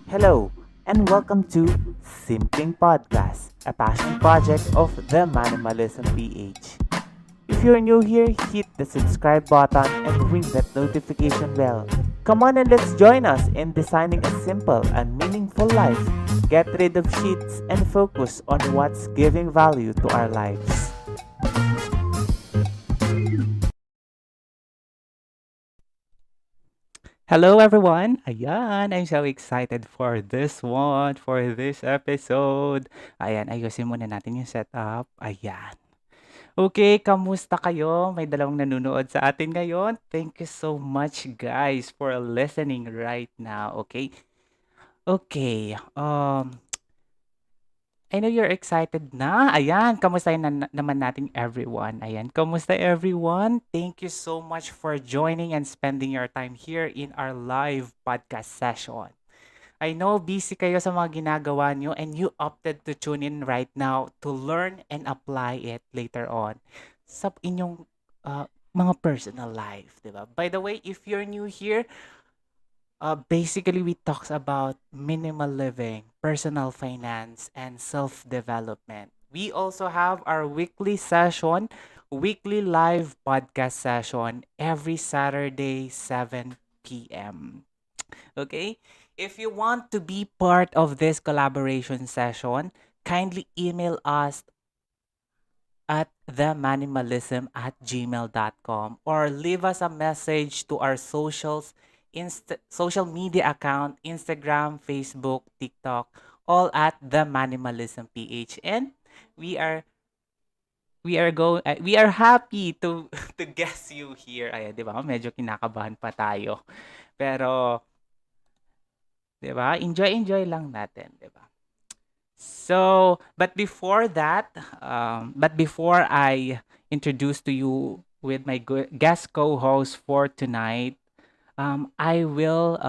Hello, and welcome to Simpleng Podcast, a passion project of the Minimalism PH. If you're new here, hit the subscribe button and ring that notification bell. Come on and let's join us in designing a simple and meaningful life. Get rid of sheets and focus on what's giving value to our lives. Hello everyone! Ayan, I'm so excited for this one, for this episode. Ayan, ayusin muna natin yung setup. Ayan. Okay, kamusta kayo? May dalawang nanonood sa atin ngayon. Thank you so much guys for listening right now. Okay? Okay. I know you're excited na. Ayan, kamustahin naman natin everyone. Ayan, kamusta everyone? Thank you so much for joining and spending your time here in our live podcast session. I know busy kayo sa mga ginagawa nyo and you opted to tune in right now to learn and apply it later on sa inyong mga personal life, di ba? By the way, if you're new here, basically, we talks about minimal living, personal finance, and self-development. We also have our weekly session, weekly live podcast session every Saturday, 7 p.m. Okay? If you want to be part of this collaboration session, kindly email us at themanimalism@gmail.com or leave us a message to our social media account, Instagram, Facebook, TikTok, all at the Minimalism PH. And we are we are happy to to guest you here. Ay, 'di ba? Medyo kinakabahan pa tayo. Pero 'di ba? Enjoy lang natin, 'di ba? So, but before I introduce to you with my guest co-host for tonight, I will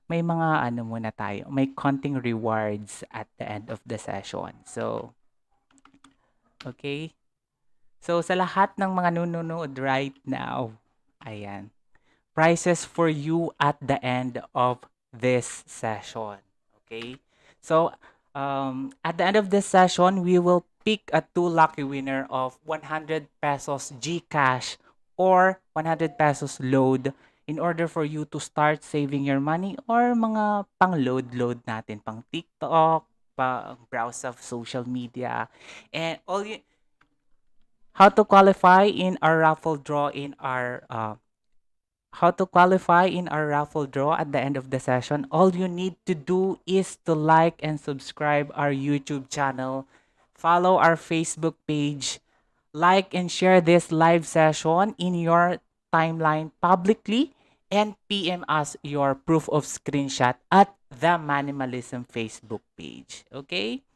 may mga ano muna tayo, may konting rewards at the end of the session. So, okay. So, sa lahat ng mga nanonood right now, ayan, prizes for you at the end of this session. Okay? So, at the end of this session, we will pick a two lucky winner of 100 pesos GCash or 100 pesos load in order for you to start saving your money or mga pang-load natin, pang TikTok, pang browse of social media. And how to qualify in our raffle draw in our how to qualify in our raffle draw at the end of the session. All you need to do is to like and subscribe our YouTube channel, follow our Facebook page, like and share this live session in your timeline publicly, and PM us your proof of screenshot at the Minimalism Facebook page. Okay?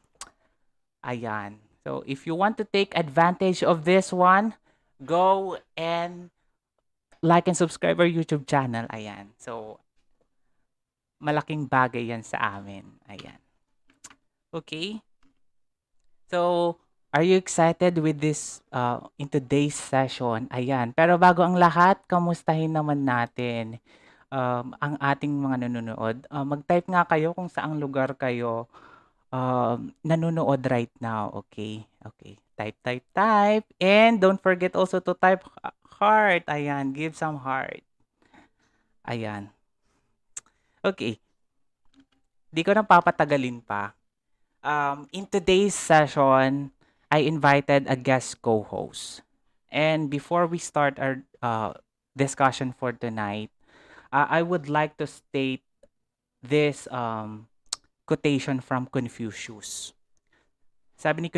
Ayan. So if you want to take advantage of this one, go and like and subscribe our YouTube channel. Ayan. So, malaking bagay yan sa amin. Ayan. Okay? So, are you excited with this in today's session? Ayan. Pero bago ang lahat, kamustahin naman natin ang ating mga nanonood. Mag-type nga kayo kung saang lugar kayo nanonood right now. Okay? Okay. Type. And don't forget also to type heart. Ayan. Give some heart. Ayan. Okay. Di ko na papatagalin pa. In today's session, I invited a guest co-host. And before we start our discussion for tonight, I would like to state this quotation from Confucius. Sabi ni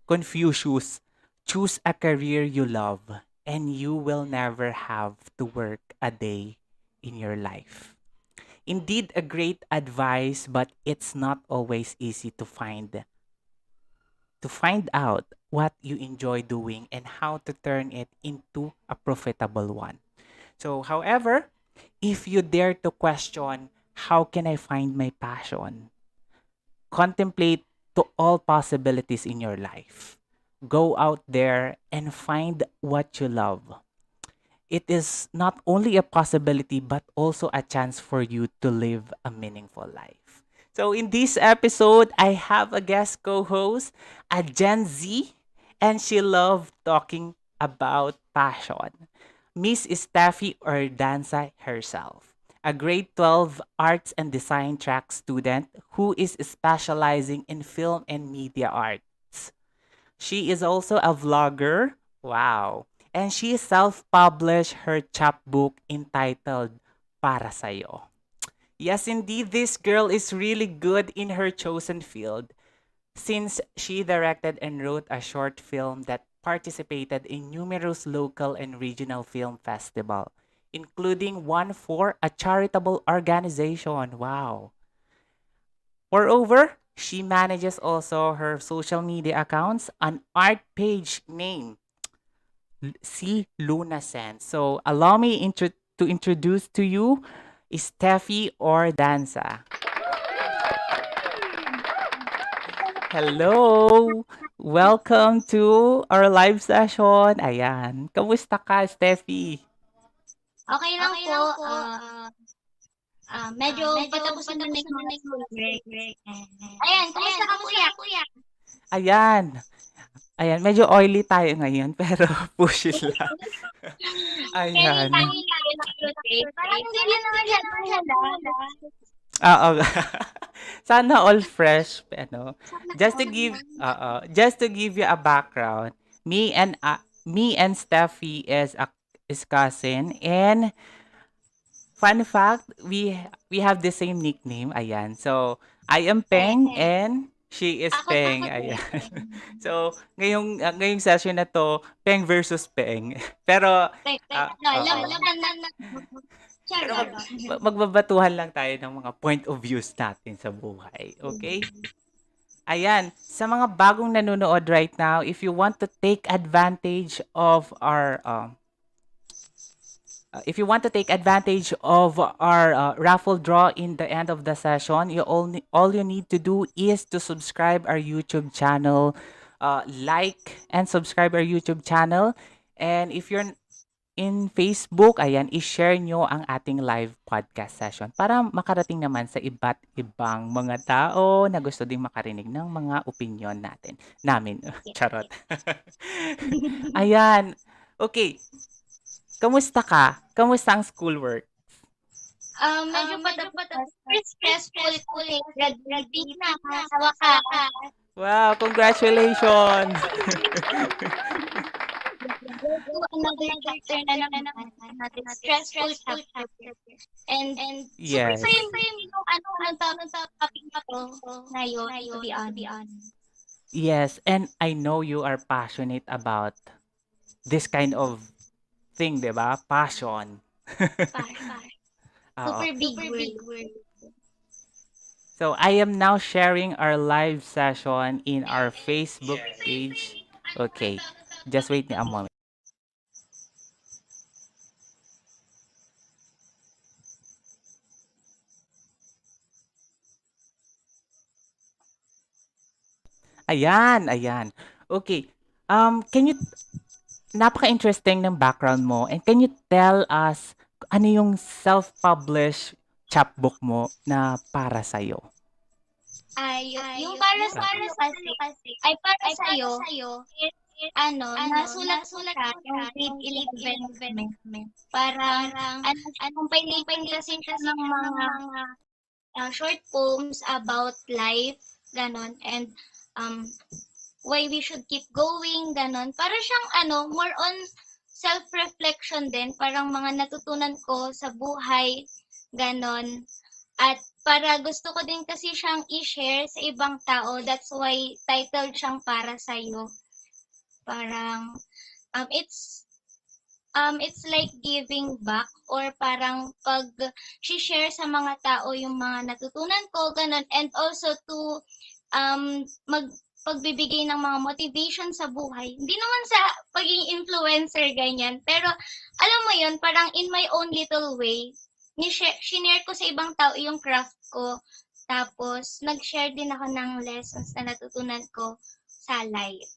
Confucius, choose a career you love and you will never have to work a day in your life. Indeed, a great advice, but it's not always easy to find out what you enjoy doing and how to turn it into a profitable one. So, however, if you dare to question, how can I find my passion? Contemplate to all possibilities in your life. Go out there and find what you love. it is not only a possibility but also a chance for you to live a meaningful life. So in this episode, I have a guest co-host, a Gen Z, and she loved talking about passion. Miss Stefi Ordanza herself, a grade 12 arts and design track student who is specializing in film and media arts. She is also a vlogger. Wow. And she self-published her chapbook entitled Para Sa'yo. Yes, indeed, this girl is really good in her chosen field since she directed and wrote a short film that participated in numerous local and regional film festival, including one for a charitable organization. Wow. Moreover, she manages also her social media accounts, an art page named C Luna Cynth. So allow me to introduce to you Stefi Ordanza. Hello! Welcome to our live session. Ayan. Kamusta ka, Steffi? Okay lang po, medyo patapos na yung mga school break. Ayan, kumusta ka kuya? Ayan. Ayan, medyo oily tayo ngayon, pero push it lang. Ayan. Kanina tayo ng fruit break. Parang hindi rin naman halala. Oo. Sana all fresh, ano. Just to give you a background, me and Steffi is cousin, and fun fact, we have the same nickname. Ayan. So, I am Peng and she is Ako Peng. din. Ayan. So, ngayong session na to, Peng versus Peng. Pero Alam oo. na. Pero Charot. magbabatuhan lang tayo ng mga point of views natin sa buhay. Okay? Ayan, sa mga bagong nanonood right now, if you want to take advantage of our raffle draw in the end of the session, all you need to do is to subscribe our YouTube channel, like and subscribe our YouTube channel, and if you're in Facebook, ayan, i-share nyo ang ating live podcast session para makarating naman sa iba't ibang mga tao na gusto ding makarinig ng mga opinion namin. Charot. Ayan. Okay. Kamusta ka? Kamusta ang schoolwork? Medyo patapos. Stressful kasi graduating na sa wakas. Wow, congratulations! Another chapter na naman. Stressful chapter. And super Yes. frame yung ang topic na to ngayon, to be honest. Yes, and I know you are passionate about this kind of thing, 'di ba? Passion. Oo. Super big word. So I am now sharing our live session in our Facebook page. Okay. Just wait me a moment. Ayan. Okay. Can you napaka-interesting ng background mo, and can you tell us ano yung self-published chapbook mo na para sa'yo? Yung para sa kasi, ay para sa'yo, nasulat ko siya yung grade 11 parang, compilation kasi siya ng mga short poems about life, ganon, and why we should keep going, ganon. Para siyang more on self-reflection din, parang mga natutunan ko sa buhay, ganon. At para gusto ko din kasi siyang i-share sa ibang tao, that's why titled siyang para sa'yo. Parang, it's like giving back or parang share sa mga tao yung mga natutunan ko, ganon. And also to, pagbibigay ng mga motivation sa buhay. Hindi naman sa pagiging influencer, ganyan. Pero, alam mo yun, parang in my own little way, shinare ko sa ibang tao yung craft ko. Tapos, nag-share din ako ng lessons na natutunan ko sa life.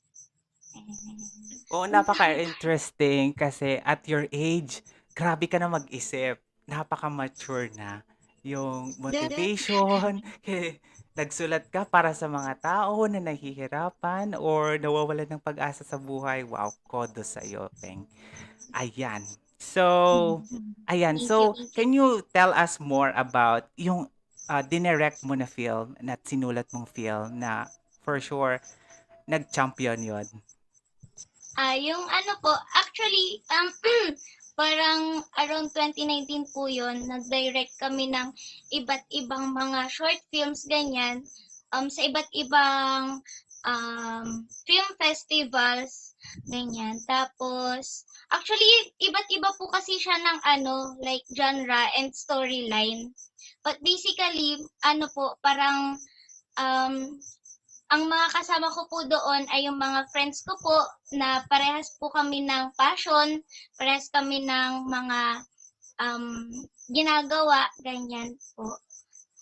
Oo, napaka-interesting kasi at your age, grabe ka na mag-isip. Napaka-mature na. Yung The, motivation, nagsulat ka para sa mga tao na nahihirapan or nawawalan ng pag-asa sa buhay. Wow, kodo sa'yo, Peng. Ayan. So, ayan. thank you. So, can you tell us more about yung dinirect mo na film at sinulat mong film na for sure nag-champion yon? Yung ano po, actually, parang around 2019 po yun, nag-direct kami ng iba't ibang mga short films, ganyan, sa iba't ibang film festivals, ganyan. Tapos, actually, iba't iba po kasi siya ng ano, like genre and storyline. But basically, ano po, parang um, ang mga kasama ko po doon ay yung mga friends ko po na parehas po kami ng passion, parehas kami ng mga um, ginagawa, ganyan po.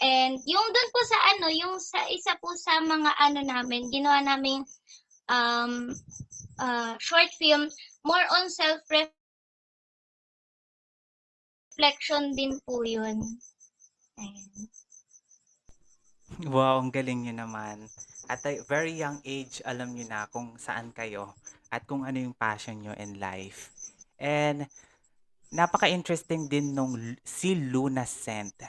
And yung doon po sa ano, yung sa isa po sa mga ano namin, ginawa namin um, short film, more on self-reflection din po yun. Ayan. Wow, ang galing niyo naman. At a very young age, alam niyo na kung saan kayo at kung ano yung passion niyo in life. And napaka-interesting din nung si Luna Cynth.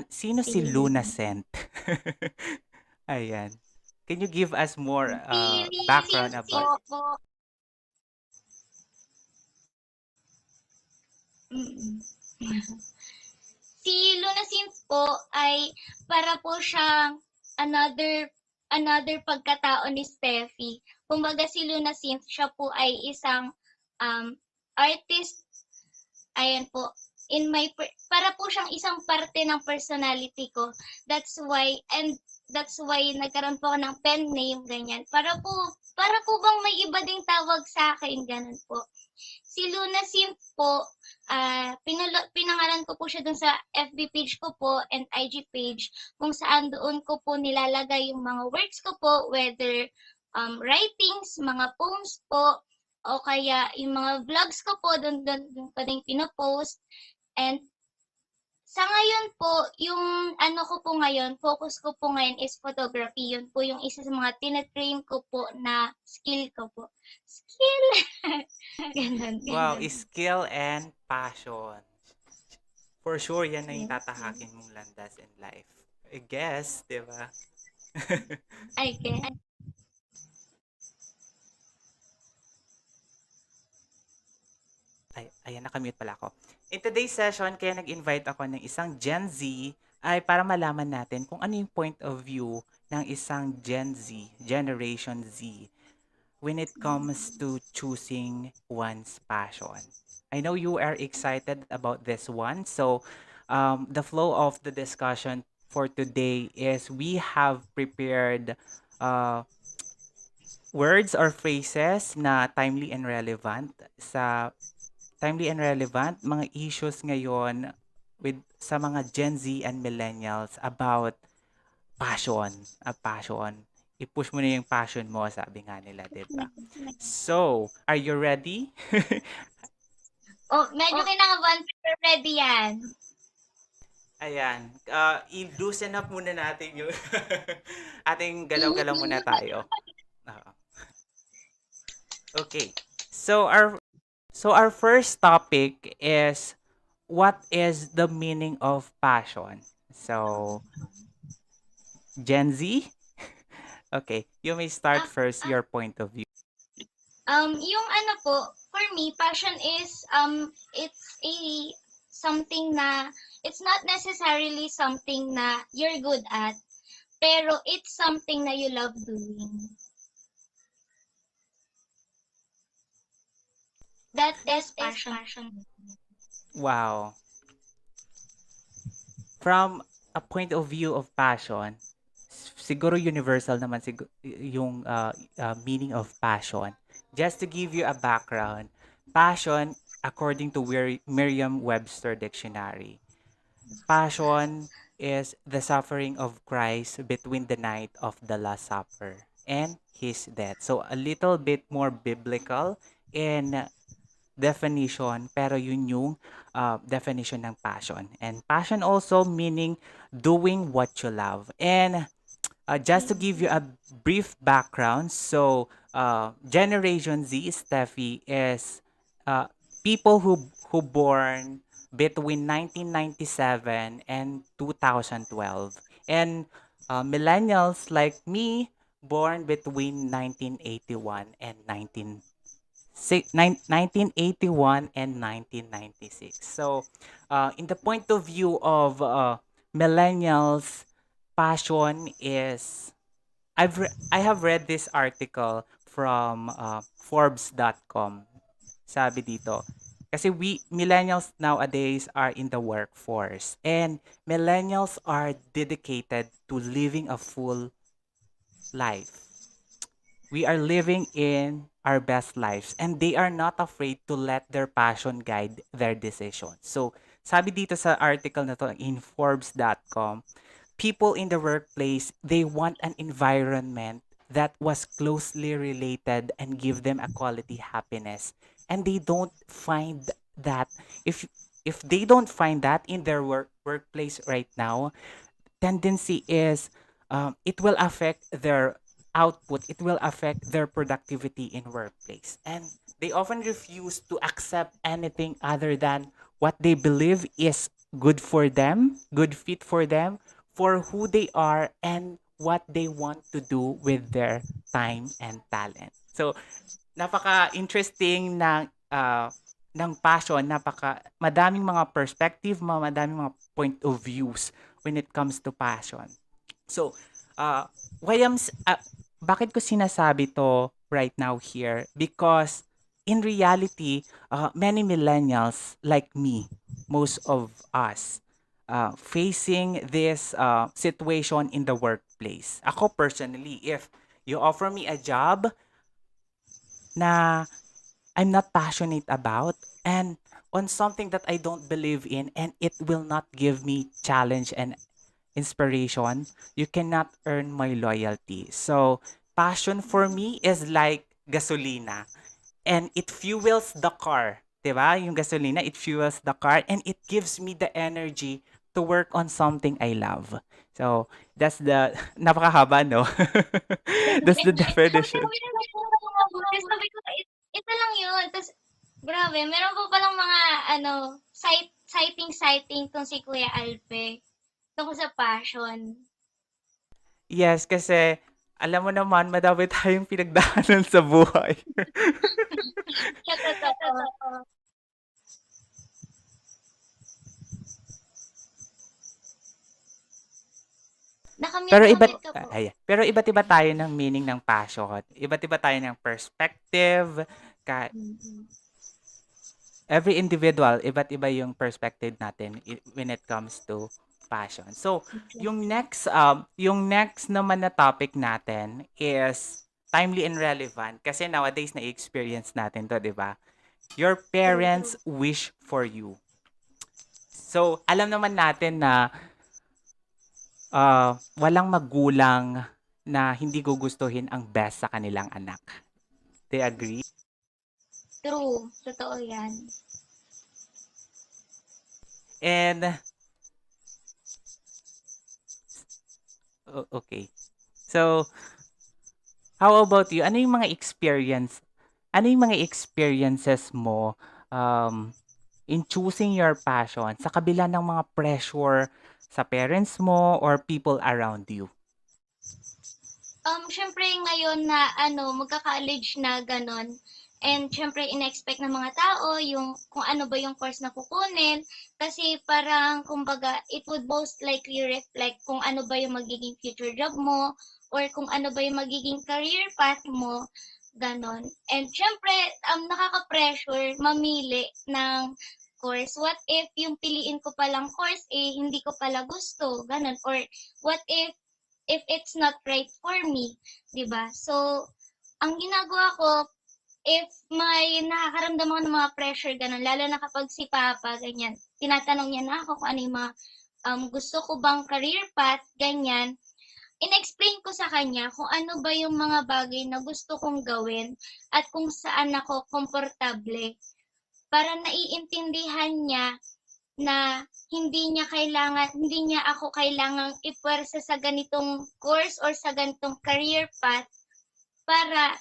Sino si Luna Cynth? Ayan. Can you give us more background Feelings about po. Mm. Si Luna Cynth po ay para po siyang another pagkatao ni Stefi. Kumbaga si Luna Cynth, siya po ay isang artist, ayan po, para po siyang isang parte ng personality ko. That's why nagkaroon po ako ng pen name, ganyan. Para po bang may iba ding tawag sa akin, ganun po. Si Luna Sim po, pinangalan ko po siya dun sa FB page ko po and IG page kung saan doon ko po nilalagay yung mga works ko po, whether writings, mga poems po, o kaya yung mga vlogs ko po, doon ko din pinopost. And sa ngayon po, yung ano ko po ngayon, focus ko po ngayon is photography. Yun po yung isa sa mga tinatrain ko po na skill ko po. Skill! Ganun, wow, ganun. skill and passion. For sure, yan na yung Yes, yes. tatahakin mong landas in life. I guess, di ba? I guess. Ay, ayan, nakamute pala ako. In today's session, kaya nag-invite ako ng isang Gen Z ay para malaman natin kung ano yung point of view ng isang Gen Z, Generation Z, when it comes to choosing one's passion. I know you are excited about this one. So, the flow of the discussion for today is we have prepared uh, words or phrases na timely and relevant mga issues ngayon with sa mga Gen Z and millennials about passion. I-push mo na yung passion mo, sabi nga nila, 'di ba? So, are you ready? Oh, medyo kinakabahan pero ready yan. Ayan, i-loosen up muna natin yung ating galaw-galaw muna tayo. Oo. Okay. So our first topic is what is the meaning of passion? So, Gen Z? Okay, you may start Ah, first your point of view. yung ano po, for me, passion is, it's a something na, it's not necessarily something na you're good at, pero it's something na you love doing. That is passion. Wow. From a point of view of passion, siguro universal naman yung meaning of passion. Just to give you a background, passion, according to Merriam-Webster Dictionary, passion is the suffering of Christ between the night of the Last Supper. and his death. So a little bit more biblical in definition, pero yun yung definition ng passion. And passion also meaning doing what you love. And just to give you a brief background, so Generation Z, Steffi, is uh, people who born between 1997 and 2012, and millennials like me born between 1981 and 1981 and 1996. So, in the point of view of millennials, passion is I have read this article from Forbes.com. Sabi dito, kasi we millennials nowadays are in the workforce, and millennials are dedicated to living a full life. We are living in our best lives, and they are not afraid to let their passion guide their decisions. So, sabi dito sa article na to in Forbes.com, people in the workplace, they want an environment that was closely related and give them a quality happiness. And they don't find that if they don't find that in their workplace right now, tendency is it will affect their output, it will affect their productivity in workplace, and they often refuse to accept anything other than what they believe is good for them, good fit for them, for who they are and what they want to do with their time and talent. So napaka-interesting ng passion, madaming mga perspective, madaming mga point of views when it comes to passion. So, uh, why bakit ko sinasabi to right now here? Because in reality, many millennials like me, most of us, facing this situation in the workplace. Ako personally, if you offer me a job na I'm not passionate about and on something that I don't believe in and it will not give me challenge and inspiration, you cannot earn my loyalty. So, passion for me is like gasolina and it fuels the car. 'Di ba? Yung gasolina, it fuels the car and it gives me the energy to work on something I love. So, that's the napakahaba, no? That's the definition. Sabi ng mga boses, sabi ko, ito lang yun. Tapos, grabe, meron pa palang mga, sighting tong si Kuya Alpe. Tungkol sa passion. Yes, kasi alam mo naman, madami tayong pinagdaanan sa buhay. Siya totoo. Pero Nakamute ka po. pero iba't iba tayo ng meaning ng passion. Iba't iba tayo ng perspective. Ka, Mm. every individual, iba't iba yung perspective natin when it comes to passion. So, yung next naman na topic natin is timely and relevant kasi nowadays na-experience natin to, 'di ba? Your parents wish for you. So, alam naman natin na walang magulang na hindi gugustuhin ang best sa kanilang anak. They agree? True. Totoo yan. And, okay. So, how about you? Ano yung mga experiences mo in choosing your passion sa kabila ng mga pressure sa parents mo or people around you? Siyempre ngayon na magka-college na gano'n, and siyempre in-expect ng mga tao yung kung ano ba yung course na kukunin kasi parang kumbaga it would most likely reflect kung ano ba yung magiging future job mo or kung ano ba yung magiging career path mo, gano'n. And siyempre, nakaka-pressure mamili ng course. What if yung piliin ko palang course, hindi ko pala gusto, gano'n. Or what if it's not right for me, 'di ba? So, ang ginagawa ko, if may nakakaramdam ako ng mga pressure gano'n, lalo na kapag si papa ganyan, tinatanong niya na ako kung ano yung mga, gusto ko bang career path, ganyan. in-explain ko sa kanya kung ano ba yung mga bagay na gusto kong gawin at kung saan ako komportable para naiintindihan niya na hindi niya ako kailangang ipuwersa sa ganitong course or sa ganitong career path para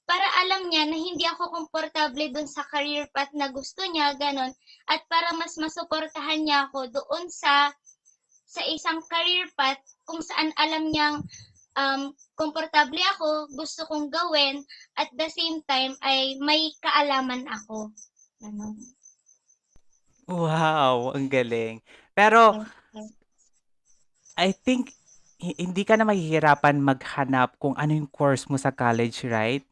para alam niya na hindi ako komportable dun sa career path na gusto niya, gano'n. At para mas masuportahan niya ako doon sa isang career path kung saan alam niyang komportable ako, gusto kong gawin, at the same time ay may kaalaman ako. Gano'n. Wow, ang galing. Pero Yes, yes. I think hindi ka na mahihirapan maghanap kung ano yung course mo sa college, right?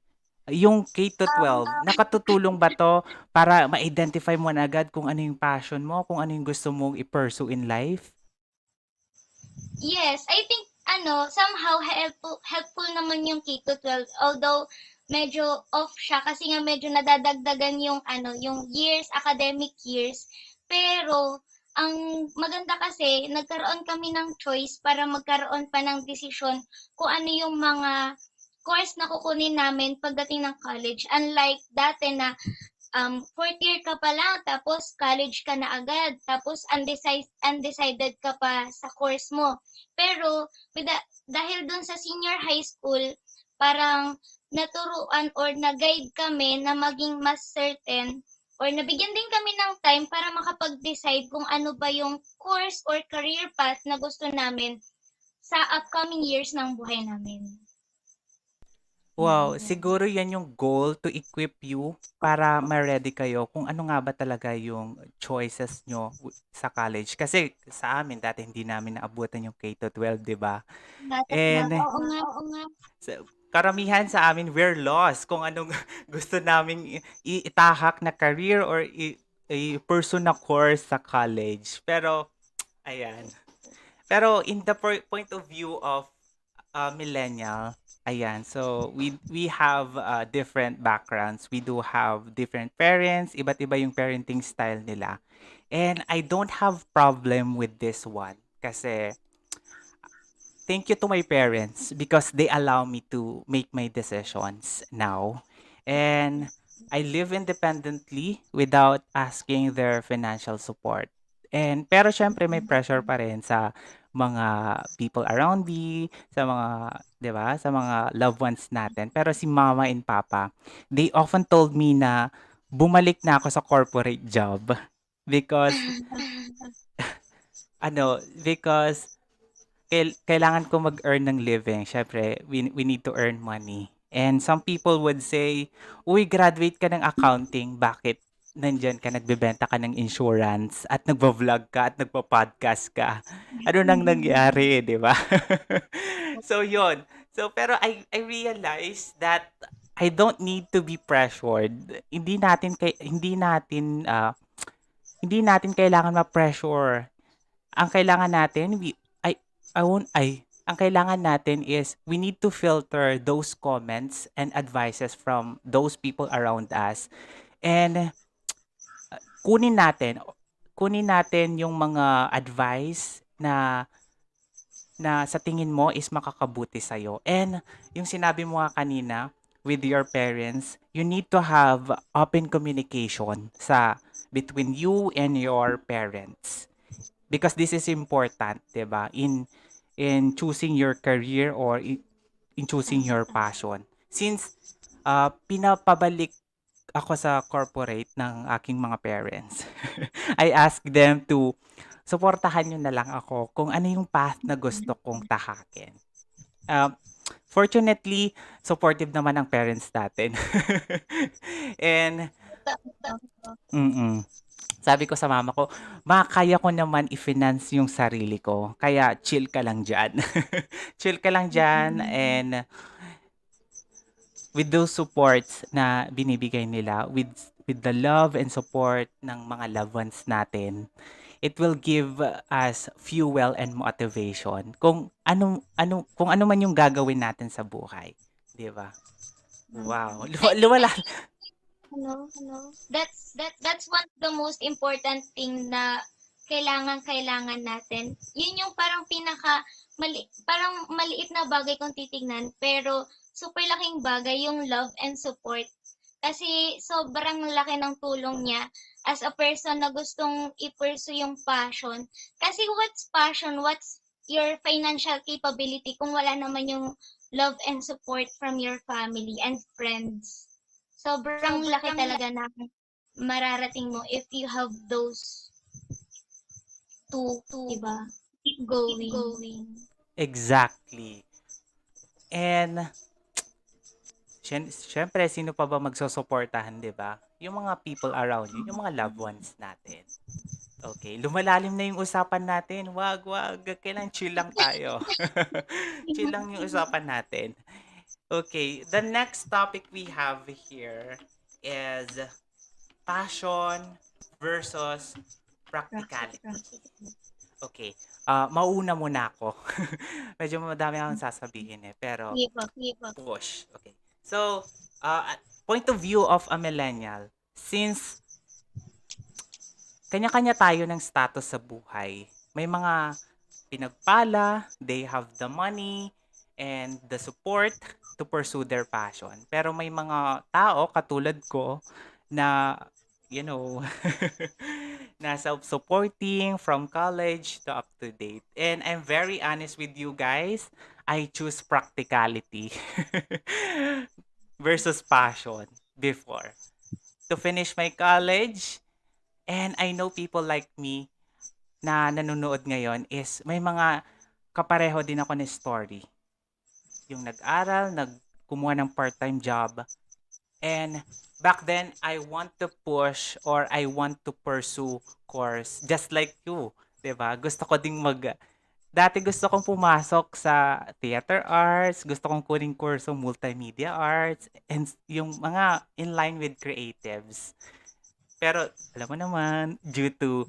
Yung K to 12, nakatutulong ba 'to para ma-identify mo na agad kung ano yung passion mo, kung ano yung gusto mong i-pursue in life? Yes, I think somehow helpful naman yung K to 12, although medyo off siya kasi nga medyo nadadagdagan yung yung years, academic years. Pero ang maganda kasi nagkaroon kami ng choice para magkaroon pa ng desisyon kung ano yung mga course na kukunin namin pagdating ng college. Unlike dati na fourth year ka pa lang, tapos college ka na agad, tapos undecided ka pa sa course mo. Pero dahil dun sa senior high school, parang naturuan or na-guide kami na maging mas certain or nabigyan din kami ng time para makapag-decide kung ano ba yung course or career path na gusto namin sa upcoming years ng buhay namin. Wow, siguro 'yan yung goal to equip you para ma-ready kayo kung ano nga ba talaga yung choices nyo sa college. Kasi sa amin dati hindi namin naabutan yung K to 12, 'di ba? And Oo nga, oo nga. karamihan sa amin we're lost kung anong gusto naming itahak na career or i-pursue na course sa college. Pero ayan. Pero in the point of view of millennial, ayan. So we have different backgrounds. We do have different parents, iba't iba yung parenting style nila. And I don't have problem with this one kasi thank you to my parents because they allow me to make my decisions now. And I live independently without asking their financial support. And pero syempre may pressure pa rin sa mga people around me, sa mga, 'di ba, sa mga loved ones natin. Pero si mama and papa, they often told me na bumalik na ako sa corporate job because because kailangan ko mag-earn ng living. Syempre, we need to earn money. And some people would say, uy, graduate ka ng accounting, bakit nandyan ka, nagbebenta ka ng insurance, at nagbo-vlog ka, at nagpo-podcast ka? Ano nang nangyari, di ba? So, yon. So, pero I realized that I don't need to be pressured. Hindi natin kailangan ma-pressure. Ang kailangan natin, ang kailangan natin is we need to filter those comments and advices from those people around us. And kunin natin, kunin natin yung mga advice na sa tingin mo is makakabuti sa'yo. And yung sinabi mo nga kanina with your parents, you need to have open communication between you and your parents. Because this is important, 'di ba? In choosing your career or in choosing your passion. Since pinapabalik ako sa corporate ng aking mga parents, I ask them to suportahan nyo na lang ako kung ano yung path na gusto kong tahakin. Um, Fortunately, supportive naman ang parents natin. And, sabi ko sa mama ko, "Ma, kaya ko naman i-finance yung sarili ko. Kaya chill ka lang diyan." Chill ka lang diyan and with those supports na binibigay nila, with the love and support ng mga loved ones natin, it will give us fuel and motivation kung ano man yung gagawin natin sa buhay, 'di ba? Wow, I think lumala. that's one of the most important thing na kailangan natin. Yun yung parang pinaka parang maliit na bagay kung titignan, pero super laking bagay yung love and support. Kasi sobrang laki ng tulong niya as a person na gustong i-pursue yung passion. Kasi what's passion? What's your financial capability kung wala naman yung love and support from your family and friends? Sobrang laki talaga na mararating mo if you have those two, diba? Keep going. Exactly. And syempre, sino pa ba magsusuportahan, 'di ba? Yung mga people around you, yung mga loved ones natin. Okay, lumalalim na yung usapan natin. Wag. Kailangan chill lang tayo. Chill lang yung usapan natin. Okay, the next topic we have here is passion versus practicality. Okay, mauna muna ako. Medyo madami akong sasabihin pero Sige po. push. Okay. So, point of view of a millennial, since kanya-kanya tayo ng status sa buhay, may mga pinagpala, they have the money and the support to pursue their passion. Pero may mga tao katulad ko na, you know, na self-supporting from college to up to date. And I'm very honest with you guys, I choose practicality versus passion before. To finish my college, and I know people like me na nanonood ngayon is may mga kapareho din ako na story. Yung nag-aral, kumuha ng part-time job. And back then, I want to push or I want to pursue course just like you. 'Di ba? Gusto ko ding dati gusto kong pumasok sa theater arts, gusto kong kunin kurso multimedia arts, and yung mga in line with creatives. Pero alam mo naman, due to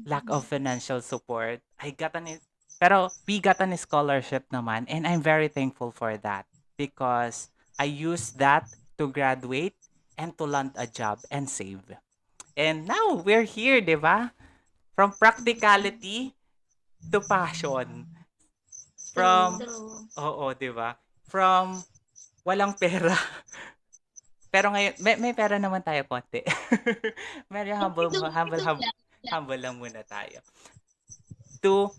lack of financial support, pero we got an scholarship naman and I'm very thankful for that because I used that to graduate and to land a job and save. And now we're here, 'di ba? From practicality to passion. From True. Oo, 'di ba? From walang pera. Pero ngayon may pera naman tayo konti. Medyo humble lang muna tayo. To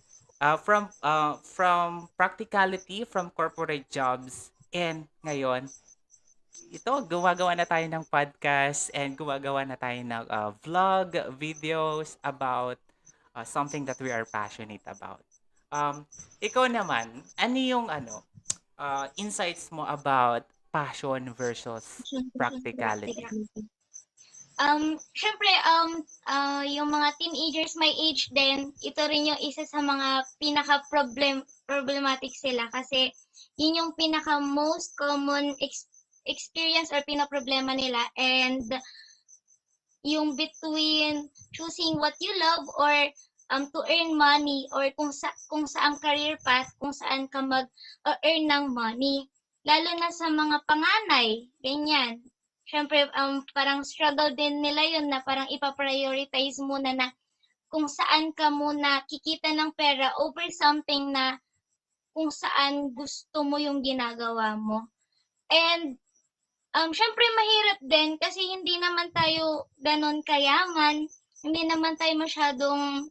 from practicality from corporate jobs and ngayon ito gumagawa na tayo ng podcast and gumagawa na tayo ng vlog videos about something that we are passionate about. Ikaw naman, ano yung insights mo about passion versus practicality? Siyempre, yung mga teenagers my age din, ito rin yung isa sa mga problematic sila kasi yun yung pinaka most common experience or pinaproblema nila, and yung between choosing what you love or to earn money, or kung saang career path, kung saan ka mag-earn ng money. Lalo na sa mga panganay, ganyan. Siyempre, parang struggle din nila yun na parang ipa-prioritize muna na kung saan ka muna kikita ng pera over something na kung saan gusto mo yung ginagawa mo. And siyempre mahirap din kasi hindi naman tayo ganon kayaman, hindi naman tayo masyadong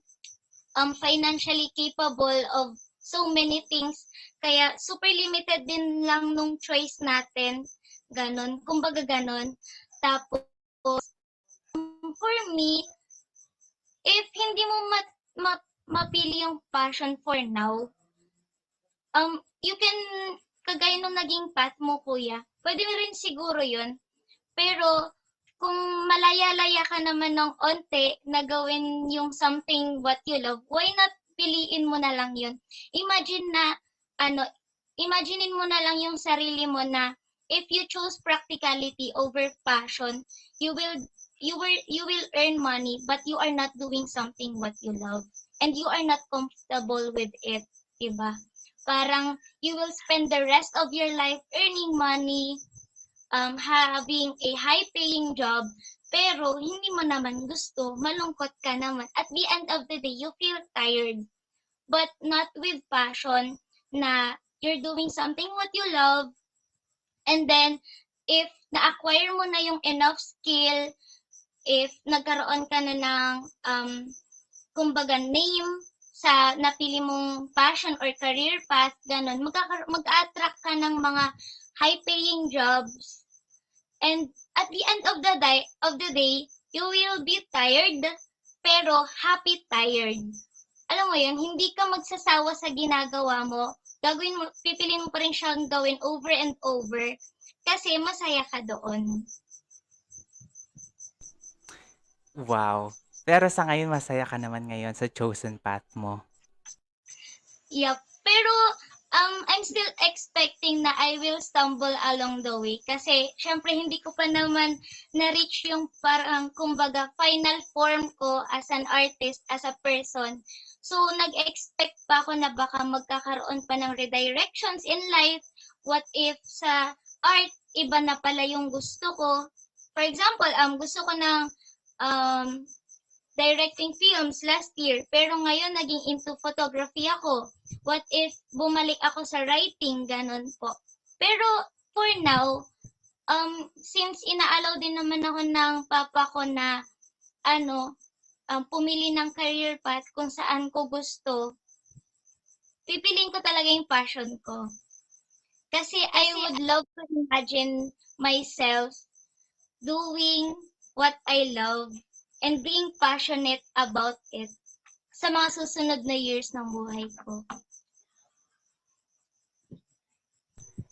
financially capable of so many things. Kaya super limited din lang nung choice natin. Ganon. Kumbaga ganon. Tapos, for me, if hindi mo mapili yung passion for now, you can, kagaya nung naging path mo, kuya, pwede rin siguro yun. Pero, kung malaya-laya ka naman ng onte na gawin yung something what you love, why not piliin mo na lang yun? Imaginein mo na lang yung sarili mo na if you choose practicality over passion, you will earn money, but you are not doing something what you love. And you are not comfortable with it, diba? Parang you will spend the rest of your life earning money, having a high-paying job, pero hindi mo naman gusto, malungkot ka naman. At the end of the day, you feel tired, but not with passion. na you're doing something what you love, and then if na-acquire mo na yung enough skill, if nagkaroon ka na ng kumbaga name sa napili mong passion or career path, ganun, mag-attract ka ng mga high-paying jobs. And at the end of the day, you will be tired, pero happy tired. Alam mo yun, hindi ka magsasawa sa ginagawa mo. Pipiliin mo pa rin siyang gawin over and over kasi masaya ka doon. Wow. Pero sa ngayon, masaya ka naman ngayon sa chosen path mo. Yup. Pero I'm still expecting na I will stumble along the way kasi syempre hindi ko pa naman na-reach yung parang kumbaga final form ko as an artist, as a person. So nag-expect pa ako na baka magkakaroon pa ng redirections in life. What if sa art iba na pala yung gusto ko? For example, gusto ko ng directing films last year, pero ngayon naging into photography ako. What if bumalik ako sa writing, ganun po. Pero for now, since inaalaw din naman ako ng papa ko na pumili ng career path kung saan ko gusto, pipiliin ko talaga yung passion ko. Kasi I would love to imagine myself doing what I love and being passionate about it sa mga susunod na years ng buhay ko.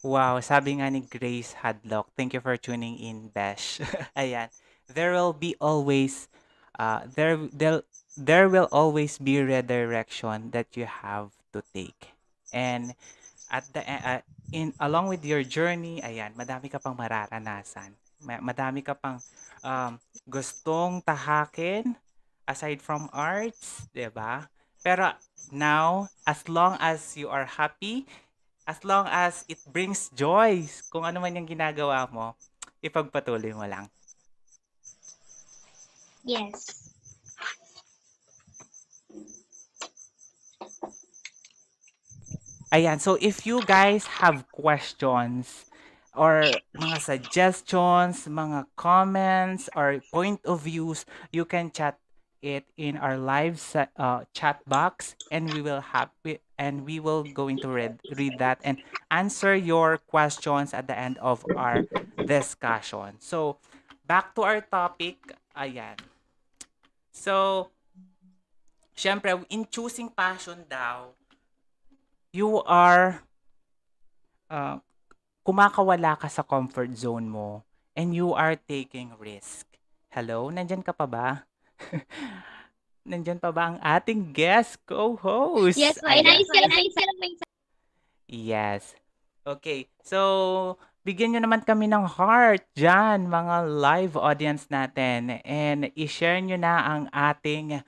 Wow, sabi nga ni Grace Hadlock, thank you for tuning in, Besh. Ayan. There will be always there will always be redirection that you have to take. And at the in along with your journey, ayan, madami ka pang mararanasan. Madami ka pang gustong tahakin aside from arts, 'di ba? Pero now, as long as you are happy, as long as it brings joy, kung ano man yung ginagawa mo, ipagpatuloy mo lang. Yes. Ayan, so if you guys have questions or mga suggestions, mga comments, or point of views, you can chat it in our live chat box, and we will going to read that and answer your questions at the end of our discussion. So back to our topic. Ayan. So syempre, in choosing passion daw, you are uh, kumakawala ka sa comfort zone mo and you are taking risk. Hello? Nandyan ka pa ba? Nandyan pa ba ang ating guest co-host? Yes, Ayan. nice ka lang. Yes. Okay. So, bigyan nyo naman kami ng heart dyan, mga live audience natin. And i-share nyo na ang ating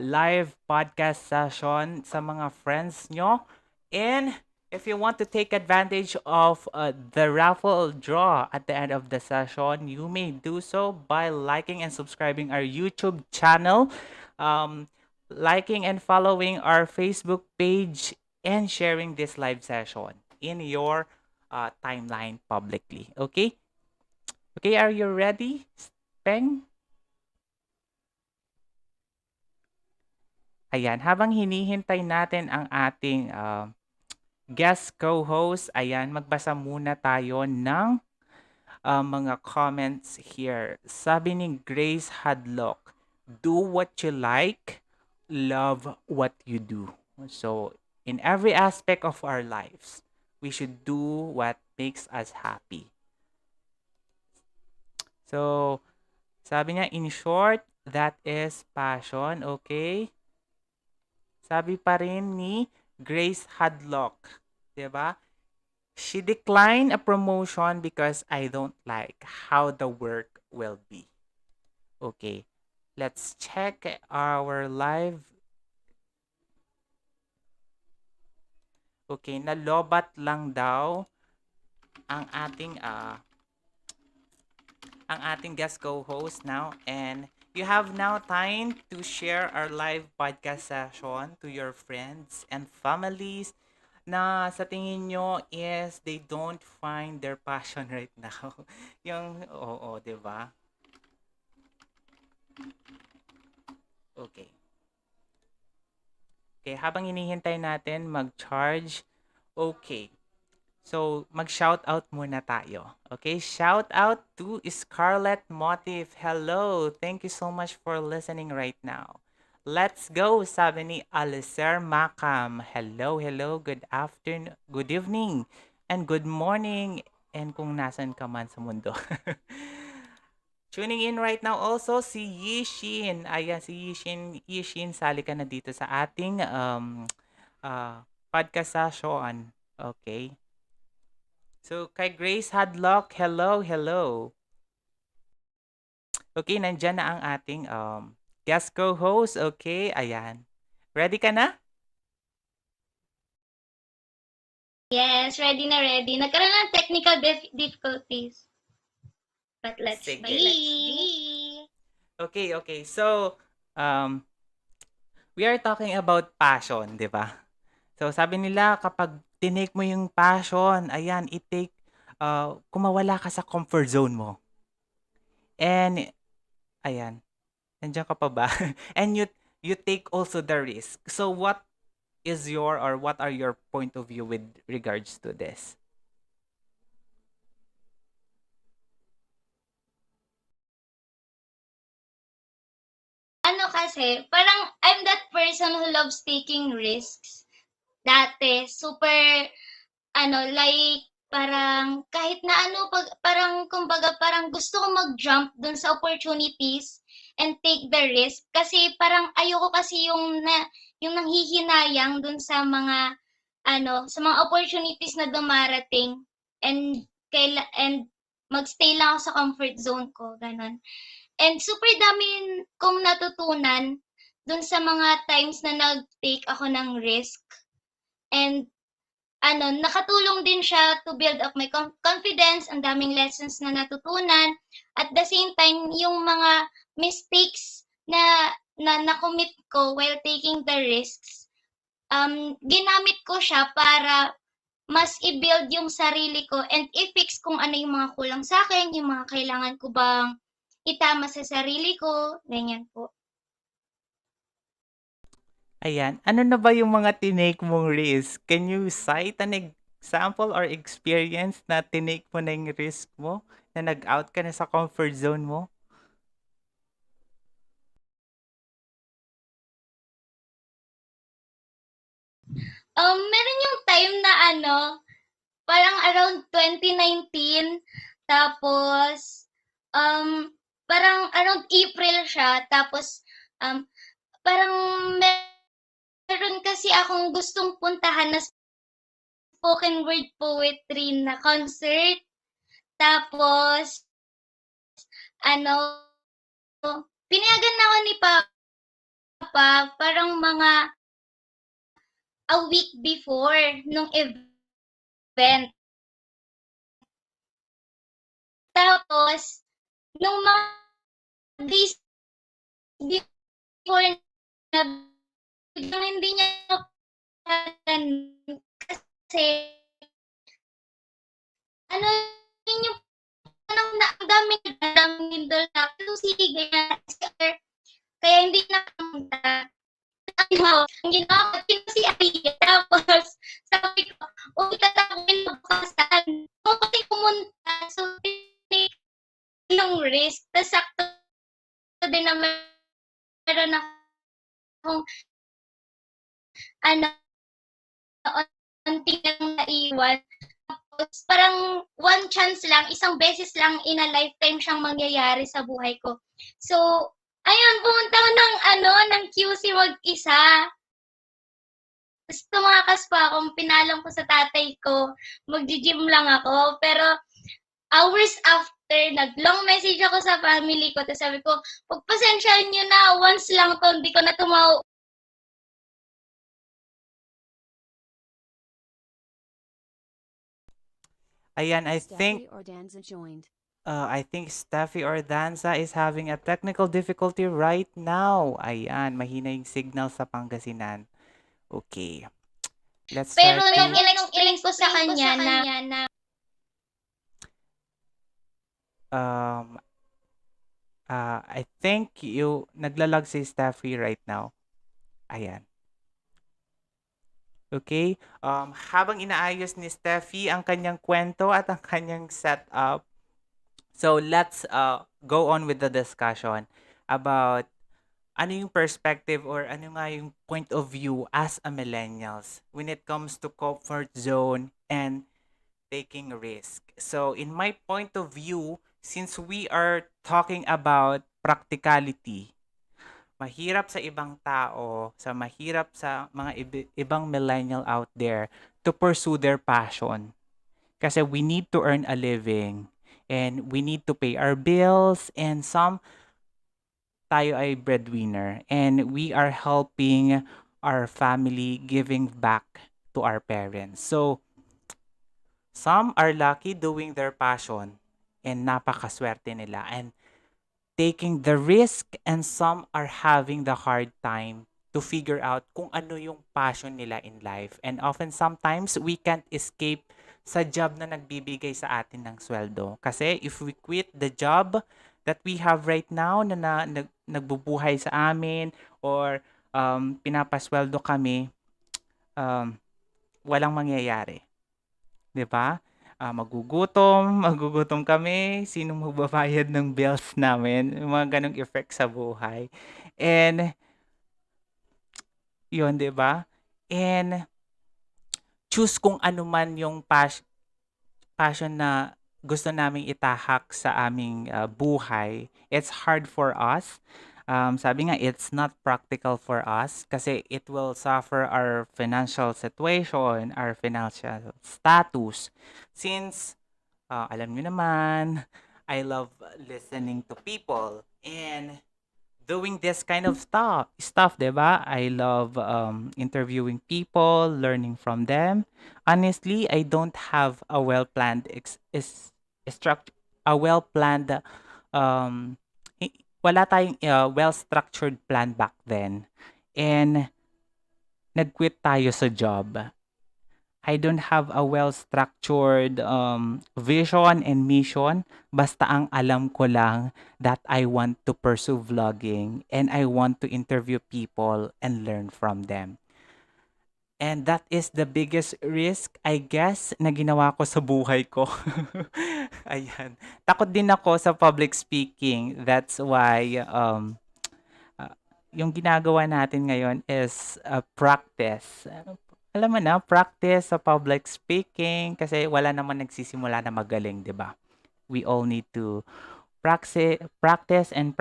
live podcast session sa mga friends nyo. And if you want to take advantage of the raffle draw at the end of the session, you may do so by liking and subscribing our YouTube channel, liking and following our Facebook page, and sharing this live session in your timeline publicly. Okay? Okay, are you ready, Peng? Ayan, habang hinihintay natin ang ating guest co-host, ayan, magbasa muna tayo ng mga comments here. Sabi ni Grace Hadlock, do what you like, love what you do. So, in every aspect of our lives, we should do what makes us happy. So, sabi niya, in short, that is passion, okay? Sabi pa rin ni Grace Hadlock, 'di ba? She declined a promotion because I don't like how the work will be. Okay. Let's check our live. Okay, nalobat lang daw ang ating guest co-host now, and you have now time to share our live podcast session to your friends and families. na sa tingin nyo is they don't find their passion right now? Yung, oo, di ba? Okay. Okay, habang hinihintay natin mag-charge, okay. So, mag-shout out muna tayo. Okay, shout out to Scarlet Motif. Hello, thank you so much for listening right now. Let's go, sabi ni Alicer Macam. Hello, hello, good afternoon, good evening, and good morning, and kung nasan ka man sa mundo. Tuning in right now also si Yishin. Ayan, si Yishin. Yishin, sali ka na dito sa ating podcast session. Okay. So, kay Grace Hadlock, hello, hello. Okay, nandyan na ang ating guest co-host. Okay, ayan. Ready ka na? Yes, ready na ready. Nagkaroon ng technical difficulties. But let's Sige. see. Okay, okay. So, we are talking about passion, di ba? So, sabi nila, kapag tinake mo yung passion, ayan, kung mawala ka sa comfort zone mo. And, ayan, nandiyan ka pa ba? And you take also the risk. So, what are your point of view with regards to this? Ano kasi, parang I'm that person who loves taking risks. Dati, super, like, parang kahit na ano, parang, kumbaga, parang gusto ko mag-jump dun sa opportunities and take the risk. Kasi parang ayoko kasi yung nanghihinayang dun sa mga, sa mga opportunities na dumarating and, and magstay lang ako sa comfort zone ko, ganon. And super dami kong natutunan dun sa mga times na nag-take ako ng risk. And nakatulong din siya to build up my confidence, ang daming lessons na natutunan. At the same time, yung mga mistakes na na-commit ko while taking the risks, ginamit ko siya para mas i-build yung sarili ko and i-fix kung ano yung mga kulang sa akin, yung mga kailangan ko bang itama sa sarili ko, ganyan po. Ayan, ano na ba yung mga tinake mong risk? Can you cite an example or experience na tinake mo na yung risk mo? Na nag-out ka na sa comfort zone mo? Meron yung time na parang around 2019, tapos, parang around April siya, tapos, parang meron kasi akong gustong puntahan na spoken word poetry na concert. Tapos, ano, pinayagan na ako ni Papa parang mga a week before nung event. Tapos, nung mga days before na biglang hindi niya kasi yun yung parang ang daming lindol na so sige ganyan kaya hindi na pumunta. Ang ginawa ko si Aria tapos sabi ko uy tatawin mo bukasan kasi pumunta so yung risk tas sakto din na meron akong ano unti lang naiwan. Tapos parang one chance lang, isang beses lang in a lifetime siyang mangyayari sa buhay ko. So, ayun, pumunta ako ng QC mag-isa. Tapos tumakas pa akong pinalam ko sa tatay ko, mag-gym lang ako. Pero hours after, nag-long message ako sa family ko. Tapos sabi ko, pagpasensyahan nyo na, once lang to, hindi ko na Ayan, Stefi Ordanza joined. I think Stefi Ordanza is having a technical difficulty right now. Ayan, mahina yung signal sa Pangasinan. Okay. Let's Pero try nung to in-explain ko sa kanya na um I think naglalag si Steffi right now. Ayan. Okay? Habang inaayos ni Steffi ang kanyang kwento at ang kanyang setup, so let's go on with the discussion about ano yung perspective or ano nga yung point of view as a millennials when it comes to comfort zone and taking risk. So in my point of view, since we are talking about practicality, mahirap sa ibang tao, mahirap sa mga ibang millennial out there to pursue their passion. Kasi we need to earn a living and we need to pay our bills and tayo ay breadwinner and we are helping our family giving back to our parents. So, some are lucky doing their passion and napakaswerte nila and taking the risk, and some are having the hard time to figure out kung ano yung passion nila in life. And often sometimes we can't escape sa job na nagbibigay sa atin ng sweldo. Kasi if we quit the job that we have right now nagbubuhay sa amin or pinapasweldo kami, um, walang mangyayari. 'Di ba? Magugutom kami, sinong magbabayad ng bills namin, yung mga ganong effect sa buhay. And, yun, 'di ba? And, choose kung ano man yung passion na gusto naming itahak sa aming buhay. It's hard for us. Sabi nga, it's not practical for us kasi it will suffer our financial situation, our financial status. Since alam niyo naman, I love listening to people and doing this kind of stuff, 'di ba? I love interviewing people, learning from them. Honestly, I don't have a well-planned structure, a well-planned wala tayong well-structured plan back then. And nag-quit tayo sa job. I don't have a well-structured vision and mission. Basta ang alam ko lang that I want to pursue vlogging and I want to interview people and learn from them. And that is the biggest risk, I guess, na ginawa ko sa buhay ko. Ayan. Takot din ako sa public speaking. That's why uh, yung ginagawa natin ngayon is practice. Alam mo na, practice sa public speaking kasi wala naman nagsisimula na magaling, 'di ba? We all need to practice and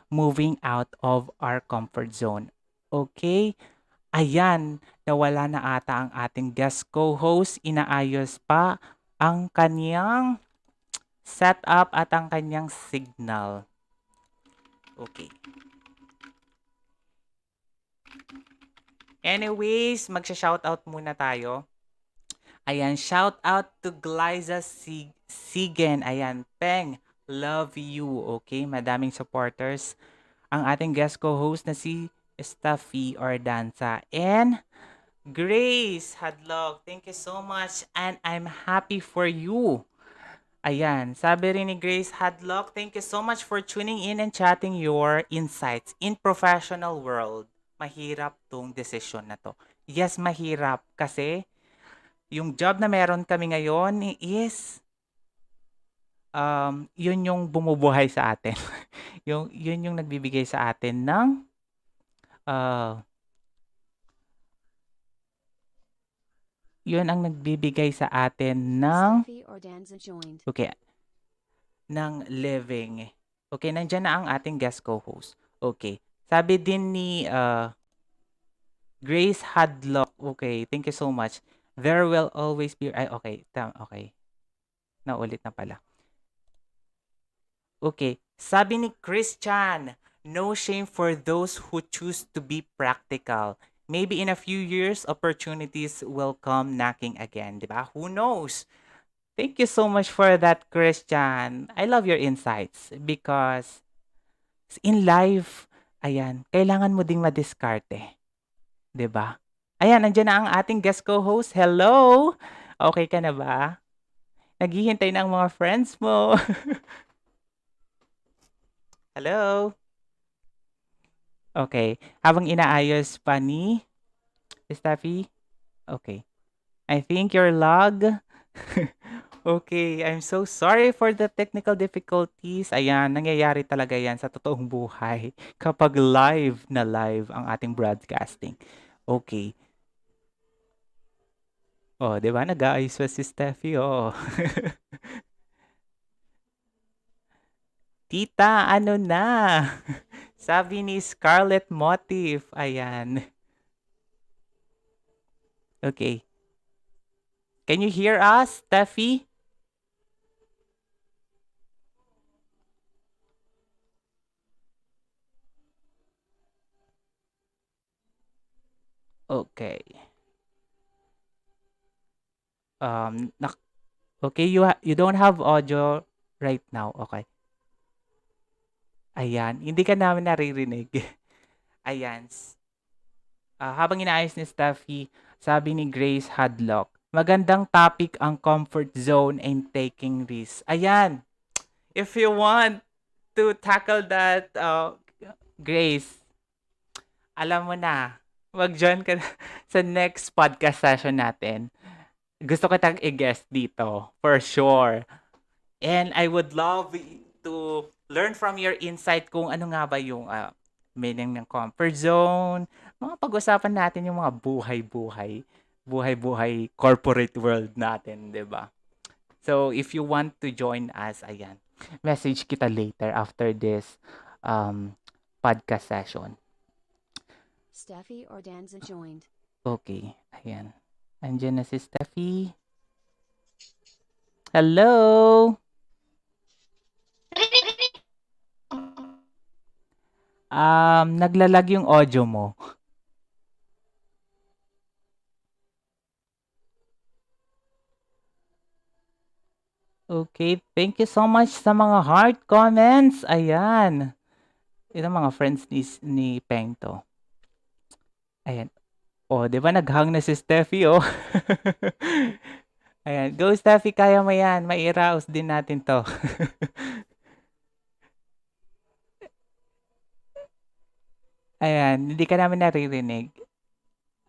moving out of our comfort zone. Okay? Ayan, nawala na ata ang ating guest co-host. Inaayos pa ang kanyang setup at ang kanyang signal. Okay. Anyways, magsha-shoutout muna tayo. Ayan, shout out to Glyza Sigen. Ayan, Peng, love you. Okay, madaming supporters. Ang ating guest co-host na si Stefi Ordanza. And Grace Hadlog, thank you so much. And I'm happy for you. Ayan, sabi rin ni Grace Hadlock, thank you so much for tuning in and chatting your insights in professional world. Mahirap tong desisyon na to. Yes, mahirap kasi yung job na meron kami ngayon is yun yung bumubuhay sa atin. yun yung nagbibigay sa atin ng yun ang nagbibigay sa atin ng Stefi Ordanza joined. okay, ng living. Okay, nandiyan na ang ating guest co-host. Okay. Sabi din ni Grace Hadlock. Okay, thank you so much. There will always be okay, okay. Naulit na pala. Okay. Sabi ni Christian, no shame for those who choose to be practical. Maybe in a few years, opportunities will come knocking again, di ba? Who knows? Thank you so much for that, Christian. I love your insights because in life, ayan, kailangan mo ding madiskarte. 'Di ba? Ayan, nandiyan na ang ating guest co-host. Hello! Okay ka na ba? Naghihintay na ang mga friends mo. Hello? Okay. Habang inaayos pa ni Steffi? Okay. I think your log. Okay, I'm so sorry for the technical difficulties. Ayan, nangyayari talaga yan sa totoong buhay kapag live na live ang ating broadcasting. Okay. Oh, 'di ba nag-aayos pa si Steffi, oh. Tita, ano na? Sabi ni Scarlet Motif. Ayan. Okay. Can you hear us, Steffi? Okay. Um, nak- okay, you don't have audio right now. Okay. Ayan, hindi ka namin naririnig. Ayan. Habang inaayos ni Steffi, sabi ni Grace Hadlock, magandang topic ang comfort zone and taking risks. Ayan. If you want to tackle that, Grace, alam mo na, mag-join ka sa next podcast session natin. Gusto kitang i-guest dito, for sure. And I would love to learn from your insight kung ano nga ba yung meaning ng comfort zone. Mga pag-usapan natin yung mga buhay-buhay corporate world natin, 'di ba? So, if you want to join us, ayan, message kita later after this podcast session. Stefi Ordanza joined. Okay, ayan. Andiyan na si Steffi. Hello! Naglalag yung audio mo. Okay, thank you so much sa mga heart comments. Ayan. Ito mga friends ni Peng to. Ayan. Oh, di ba naghang na si Steffi, oh. Ayan. Go, Steffi, kaya mo yan. Mairaos din natin to. Ayan. Hindi ka namin naririnig.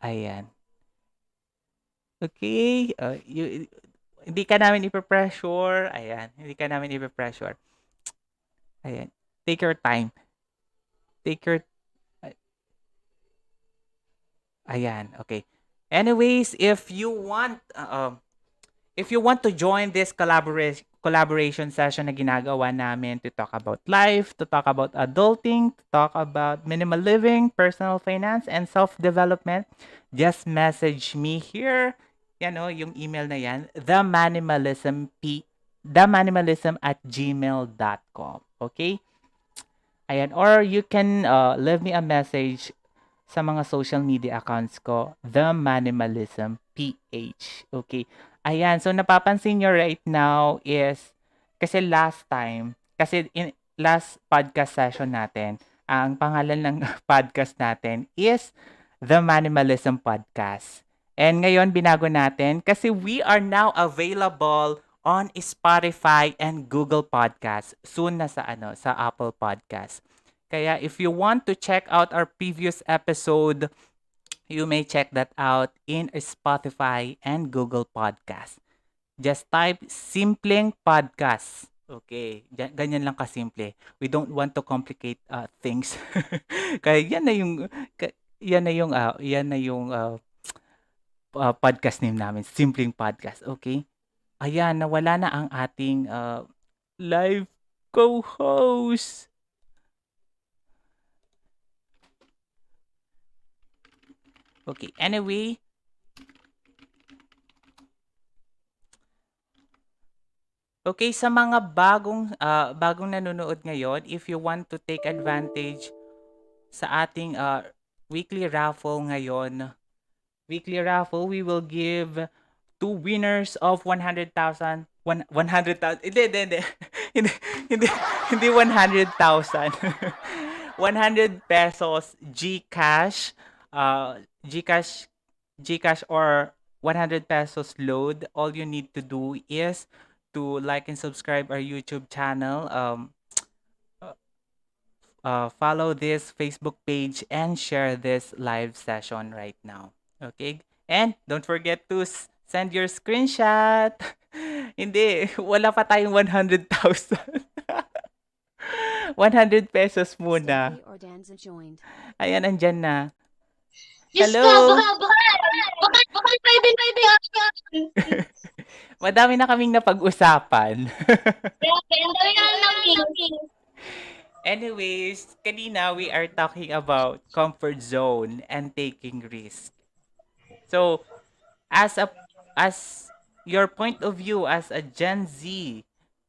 Ayan. Okay. Hindi ka namin ipe-pressure. Ayan. Hindi ka namin ipe-pressure. Ayan. Take your time. Take your... Ayan. Okay. Anyways, if you want to join this collaboration session na ginagawa namin to talk about life, to talk about adulting, to talk about minimal living, personal finance, and self-development, just message me here. Yan o, yung email na yan, themanimalism@gmail.com. Okay? Ayan. Or you can leave me a message sa mga social media accounts ko, The Minimalism PH. Okay. Ayan. So, napapansin nyo right now is, kasi in last podcast session natin, ang pangalan ng podcast natin is The Minimalism Podcast. And ngayon, binago natin kasi we are now available on Spotify and Google Podcast. Soon na sa Apple Podcast. Kaya if you want to check out our previous episode, you may check that out in Spotify and Google Podcast. Just type Simpleng Podcast. Okay, ganyan lang kasimple. We don't want to complicate things. Kaya yan na yung podcast name namin, Simpleng Podcast. Okay? Ayan, nawala na ang ating live co-host. Okay, anyway. Okay, sa mga bagong nanonood ngayon, if you want to take advantage sa ating weekly raffle ngayon, we will give 2 winners of 100,000 100,000 hindi hindi 100,000 100 pesos GCash GCash or 100 pesos load, all you need to do is to like and subscribe our YouTube channel, follow this Facebook page, and share this live session right now. Okay? And don't forget to send your screenshot. Hindi, wala pa tayong 100,000. 100 pesos muna. Stefi Ordanza joined. Ayan, andyan na. Diyos Hello? ko, baka pwede. Madami na kaming napag-usapan. Grabe, ang dami na namin. Anyways, kanina we are talking about comfort zone and taking risk. So, as your point of view as a Gen Z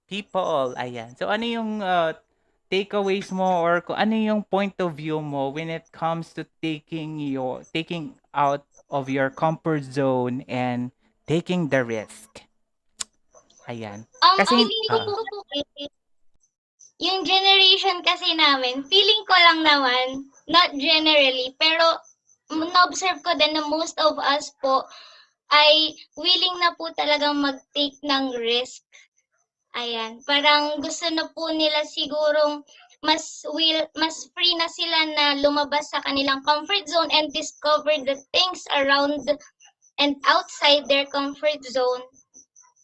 people, ayan. So, ano yung takeaways mo or ano yung point of view mo when it comes to taking out of your comfort zone and taking the risk? Ayan. Kasi Feeling ko po, yung generation kasi namin, feeling ko lang naman, not generally, pero na-observe ko din na most of us po ay willing na po talagang mag-take ng risk. Ayan, parang gusto na po nila sigurong mas free na sila na lumabas sa kanilang comfort zone and discover the things around and outside their comfort zone.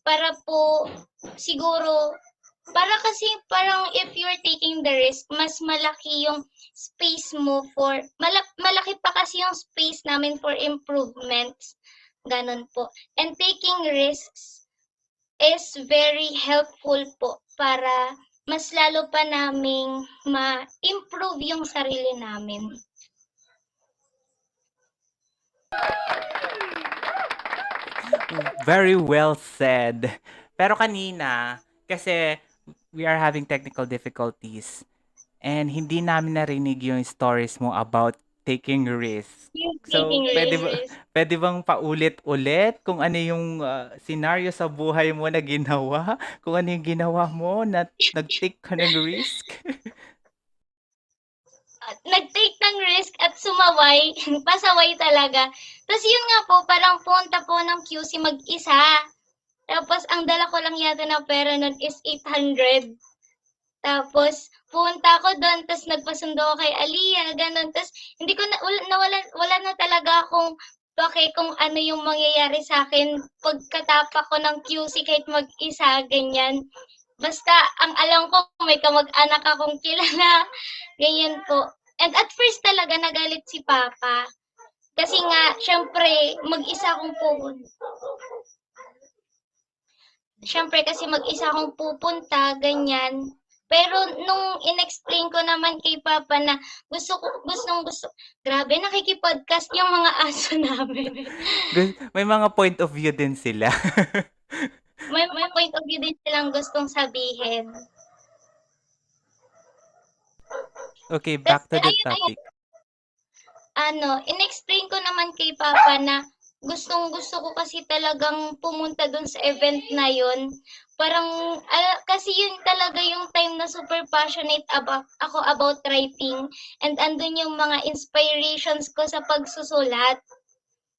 Para po siguro, para kasi parang if you're taking the risk, mas malaki yung space mo for, malaki pa kasi yung space namin for improvements. Ganun po. And taking risks is very helpful po para mas lalo pa naming ma-improve yung sarili namin. very well said. Pero kanina, kasi we are having technical difficulties and hindi namin narinig yung stories mo about taking risks. Yung So, taking risks. pwede bang paulit-ulit kung ano yung scenario sa buhay mo na ginawa? Kung ano yung ginawa mo na nag-take ka ng risk? Nag-take ng risk at sumaway, pasaway talaga. Tapos yun nga po, parang punta po ng QC mag-isa. Tapos ang dala ko lang yata na pera nun is 800. Tapos punta ko doon, tapos nagpasundo ako kay Aliyah, ganun. Tapos hindi ko wala na talaga akong kung ano yung mangyayari sa akin pagkatapa ko ng QC kahit mag-isa, ganyan. Basta ang alam ko may kamag-anak akong kilala, ganyan po. And at first talaga nagalit si Papa. Kasi nga, syempre, mag-isa akong pupunta. Syempre, kasi mag-isa akong pupunta, ganyan. Pero nung in-explain ko naman kay Papa na gusto. Grabe, nakikipodcast yung mga aso namin. May mga point of view din sila. May point of view din silang gustong sabihin. Okay, back to the topic. In-explain ko naman kay Papa na gustong-gusto ko kasi talagang pumunta dun sa event na yun. Parang, kasi yun talaga yung time na super passionate ako about writing. And andun yung mga inspirations ko sa pagsusulat.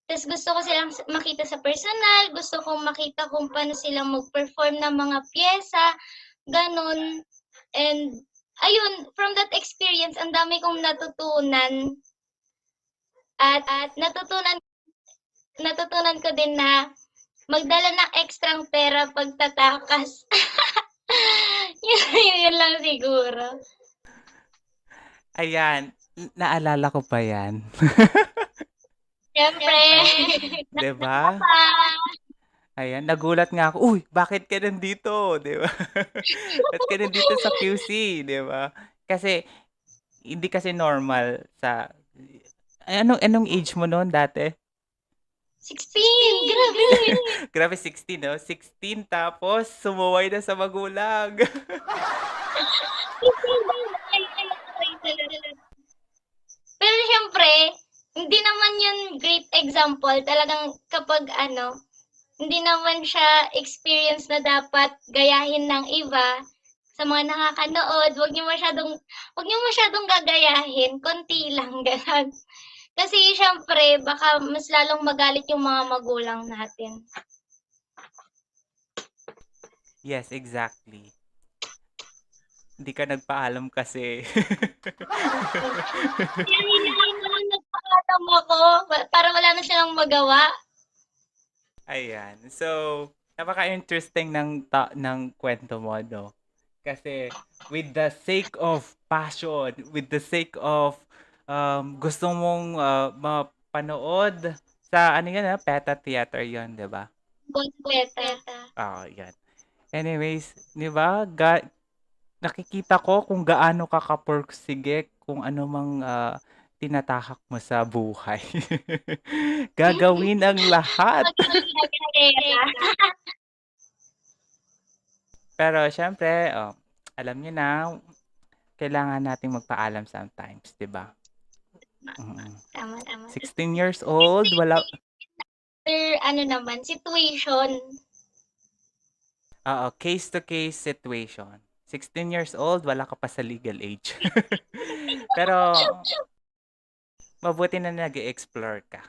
Tapos gusto ko silang makita sa personal, gusto kong makita kung paano sila mag-perform ng mga pyesa, ganun. And ayun, from that experience, ang dami kong natutunan. At natutunan ko din na magdala ng ekstrang pera pagtatakas. yun lang siguro. Ayan, naalala ko pa yan. Siyempre. Diba? Ayan, nagulat nga ako, uy, bakit ka nandito? Diba? Bakit ka nandito sa QC? Diba? Kasi, hindi kasi normal sa... Anong age mo noon dati? 16! Grabe! Grabe, 16, no? 16 tapos sumuway na sa magulang. Pero syempre, hindi naman yun great example. Talagang kapag hindi naman siya experience na dapat gayahin ng iba. Sa mga nakakanood, wag niyo masyadong gagayahin, konti lang ganun. Kasi siyempre baka mas lalong magalit yung mga magulang natin. Yes, exactly. Hindi ka nagpaalam kasi. Kaya hinahin na lang nagpaalam ako para wala na silang magawa. Ayan. So, napaka-interesting ng kwento mo, no? Kasi with the sake of passion, with the sake of gusto mong mapanood sa ano yan, Peta Theater yon, 'di ba? Bonkweta. Yan. Anyways, 'di ba? Nakikita ko kung gaano ka kapursige kung ano mang tinatahak mo sa buhay. Gagawin ang lahat. Pero syempre, alam niyo na, kailangan nating magpaalam sometimes, 'di ba? Tama. 16 years old, wala Ano naman, situation. case to case situation. 16 years old, wala ka pa sa legal age. Pero mabuti na nag-explore ka.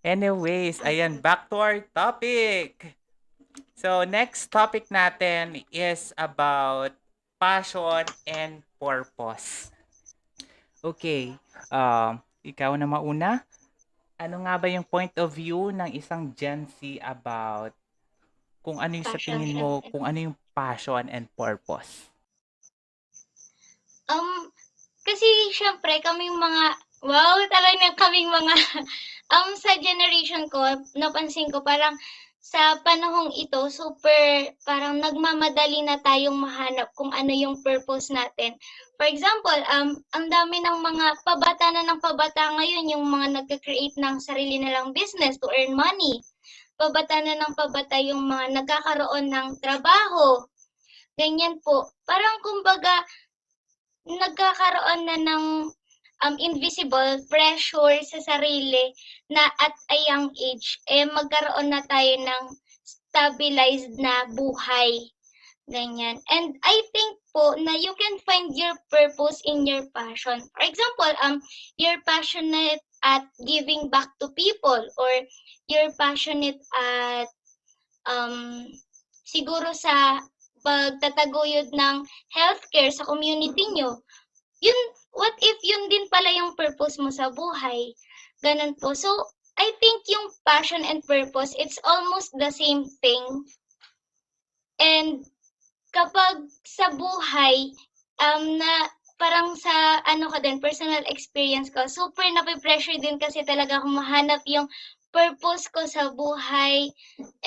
Anyways, ayan, back to our topic. So, next topic natin is about passion and purpose. Okay, ikaw na mauna. Ano nga ba yung point of view ng isang Gen Z about kung ano yung sa tingin mo, kung ano yung passion and purpose? Kasi siyempre kaming mga talagang kaming mga sa generation ko napansin ko parang sa panahong ito super parang nagmamadali na tayong mahanap kung ano yung purpose natin. For example, ang dami ng mga pabata na ng pabata ngayon yung mga nagka-create ng sarili nilang business to earn money. Pabata na ng pabata yung mga nagkakaroon ng trabaho. Ganyan po. Parang kumbaga nagkakaroon na ng invisible pressure sa sarili na at a young age, magkaroon na tayo ng stabilized na buhay. Ganyan. And I think po na you can find your purpose in your passion. For example, you're passionate at giving back to people or you're passionate at siguro sa pagtataguyod ng healthcare sa community nyo. Yun, what if yun din pala yung purpose mo sa buhay? Ganun po. So, I think yung passion and purpose, it's almost the same thing. And kapag sa buhay, na parang sa ano ko din, personal experience ko, super nape-pressure din kasi talaga akong mahanap yung purpose ko sa buhay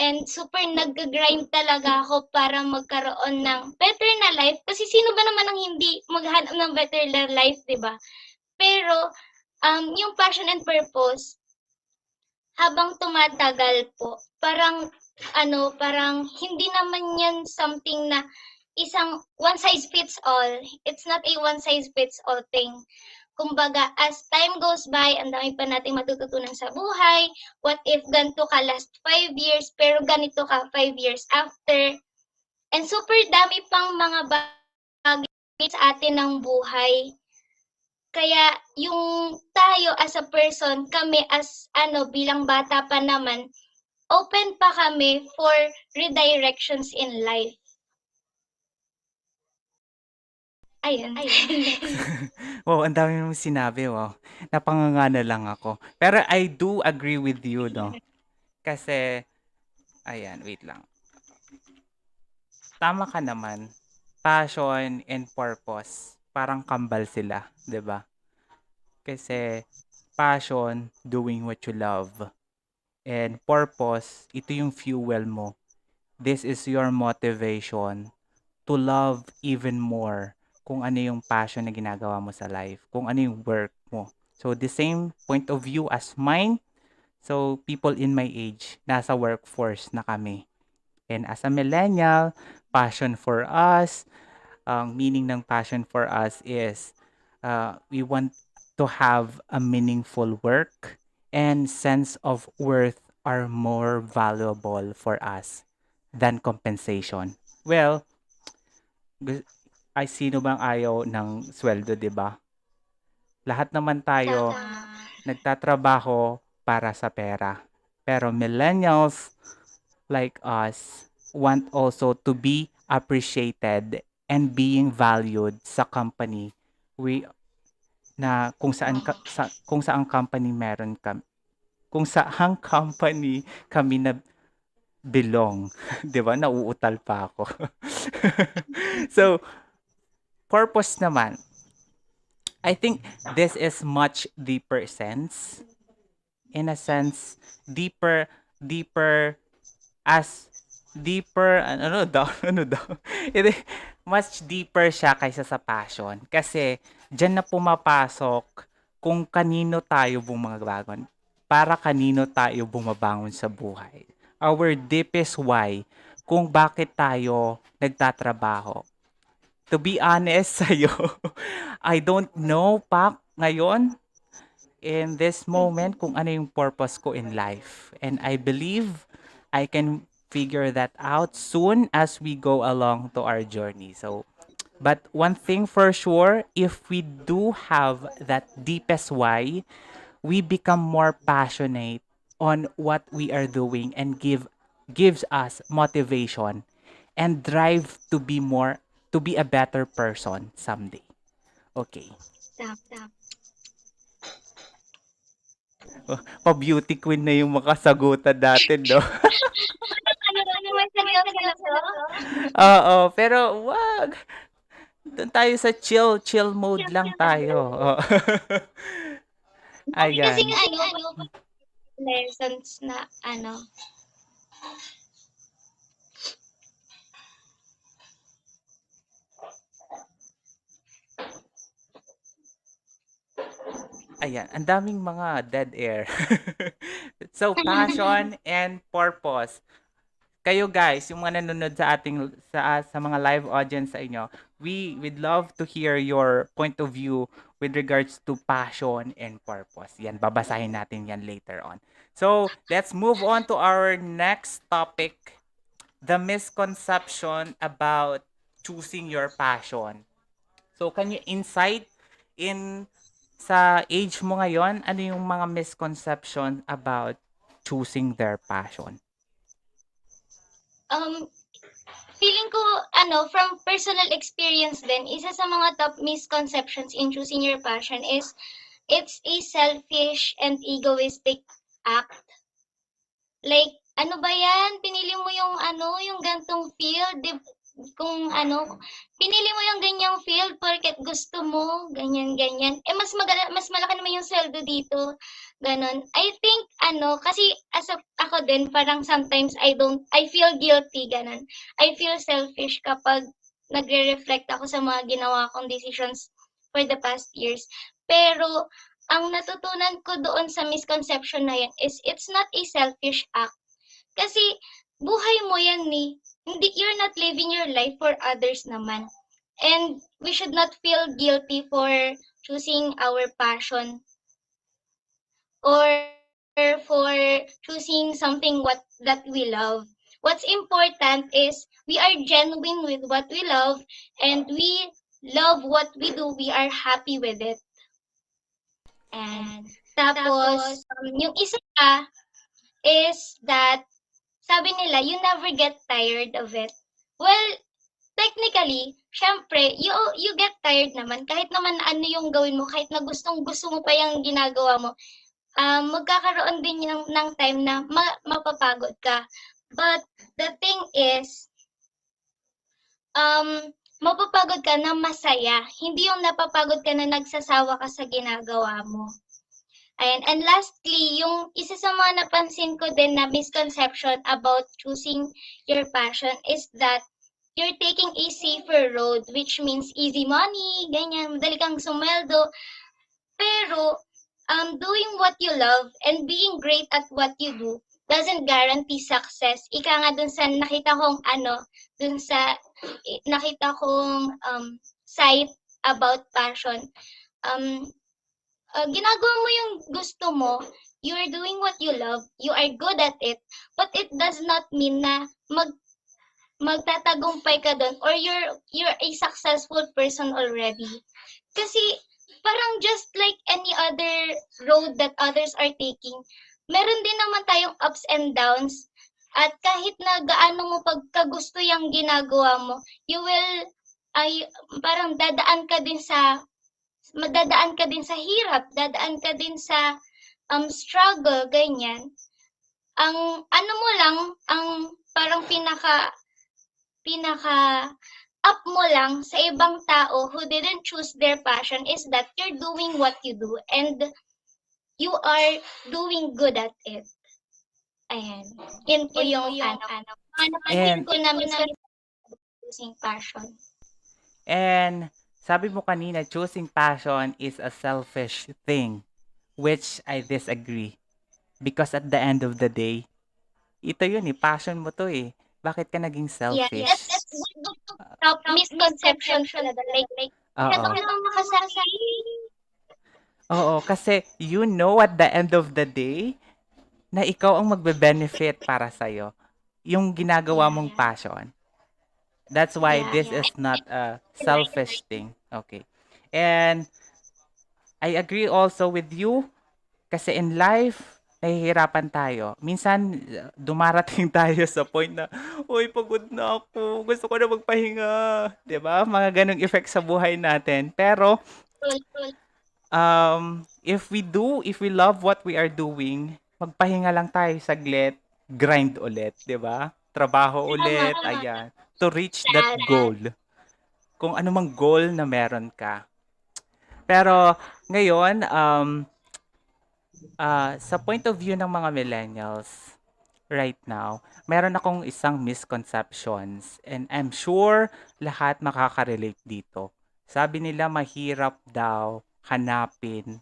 and super nag-grind talaga ako para magkaroon ng better na life kasi sino ba naman ang hindi maghanap ng better na life, 'di ba? Pero yung passion and purpose habang tumatagal po, parang hindi naman 'yan something na isang one size fits all. It's not a one size fits all thing. Kumbaga, as time goes by, ang dami pa nating matututunan sa buhay. What if ganito ka last 5 years, pero ganito ka 5 years after? And super dami pang mga bagay sa atin ng buhay. Kaya yung tayo as a person, kami as bilang bata pa naman, open pa kami for redirections in life. Ayun. Wow, ang dami mong sinabi, wow. Napanganga na lang ako. Pero I do agree with you, no? Kasi, ayan, wait lang. Tama ka naman. Passion and purpose, parang kambal sila, 'di ba? Kasi passion, doing what you love. And purpose, ito yung fuel mo. This is your motivation to love even more kung ano yung passion na ginagawa mo sa life, kung ano yung work mo. So, the same point of view as mine. So, people in my age, nasa workforce na kami. And as a millennial, passion for us, ang meaning ng passion for us is we want to have a meaningful work and sense of worth are more valuable for us than compensation. Well, ay sino bang ayaw ng sweldo, 'di ba? Lahat naman tayo nagtatrabaho para sa pera. Pero millennials like us want also to be appreciated and being valued sa company we na kung saang company meron kami kung saang company kami na belong. 'Di ba? Nauutal pa ako. So, purpose naman. I think this is much deeper sense. In a sense, deeper as ano daw, ano daw. Ito, much deeper siya kaysa sa passion. Kasi, diyan na pumapasok kung kanino tayo bumabangon. Para kanino tayo bumabangon sa buhay. Our deepest why kung bakit tayo nagtatrabaho. To be honest sa'yo, I don't know pa ngayon in this moment kung ano yung purpose ko in life. And I believe I can figure that out soon as we go along to our journey. So, but one thing for sure, if we do have that deepest why, we become more passionate on what we are doing and gives us motivation and drive to be a better person someday. Okay. Tap. Pa-beauty queen na yung makasagutan natin, no? Ano may seryoso? Oo, pero wag. Doon tayo sa chill mode lang tayo. Oo. Kasi Ayan. lessons na Ayan, ang daming mga dead air. So, passion and purpose. Kayo guys, yung mga nanonood sa ating sa mga live audience sa inyo, we'd love to hear your point of view with regards to passion and purpose. Yan, babasahin natin yan later on. So, let's move on to our next topic, the misconception about choosing your passion. So, can you insight in sa age mo ngayon, ano yung mga misconception about choosing their passion? Feeling ko, from personal experience din, isa sa mga top misconceptions in choosing your passion is it's a selfish and egoistic act. Like, ano ba yan? Pinili mo yung gantong field, kung pinili mo yung ganyang field porket gusto mo, ganyan. Mas malaki naman yung sweldo dito. Ganon. I think, kasi ako din, parang sometimes I feel guilty, ganon. I feel selfish kapag nagre-reflect ako sa mga ginawa kong decisions for the past years. Pero, ang natutunan ko doon sa misconception na yan is it's not a selfish act. Kasi, buhay mo yan ni. You're not living your life for others naman. And we should not feel guilty for choosing our passion or for choosing something that we love. What's important is we are genuine with what we love and we love what we do. We are happy with it. And tapos, yung isa pa is that sabi nila, you never get tired of it. Well, technically, syempre, you get tired naman. Kahit naman ano yung gawin mo, kahit na gustong-gusto mo pa yung ginagawa mo, magkakaroon din ng time na mapapagod ka. But the thing is, mapapagod ka na masaya. Hindi yung napapagod ka na nagsasawa ka sa ginagawa mo. Ayan. And lastly, yung isa sa mga napansin ko din na misconception about choosing your passion is that you're taking a safer road, which means easy money, ganyan, madali kang sumeldo. Pero, doing what you love and being great at what you do doesn't guarantee success. Ika nga dun sa nakita kong site about passion. Ginagawa mo yung gusto mo, you are doing what you love, you are good at it, but it does not mean na magtatagumpay ka doon or you're a successful person already. Kasi parang just like other road that others are taking, meron din naman tayong ups and downs. At kahit na gaano mo pagkagusto yung ginagawa mo, you will, parang madadaan ka din sa hirap, dadaan ka din sa struggle, ganyan. Ang ano mo lang, ang parang pinaka up mo lang sa ibang tao who didn't choose their passion is that you're doing what you do and you are doing good at it. Ayan. Yun po yung napansin And ko na choosing passion. and sabi mo kanina, choosing passion is a selfish thing, which I disagree. Because at the end of the day, ito yun passion mo to Bakit ka naging Yeah, selfish? that's good to stop misconception talaga. Like, Oo. ito lang makasarili. Oo, kasi you know at the end of the day na ikaw ang magbe-benefit para sa'yo. Yung ginagawa mong passion. That's why this is not a selfish thing. Okay. And I agree also with you kasi in life, nahihirapan tayo. Minsan, dumarating tayo sa point na, uy, pagod na ako. Gusto ko na magpahinga. 'Di ba? Mga ganong effect sa buhay natin. Pero, if we love what we are doing, magpahinga lang tayo saglit, grind ulit, 'di ba? Trabaho ulit, ayan, to reach that goal. Kung ano mang goal na meron ka. Pero ngayon, sa point of view ng mga millennials right now, meron akong isang misconceptions and I'm sure lahat makaka-relate dito. Sabi nila mahirap daw hanapin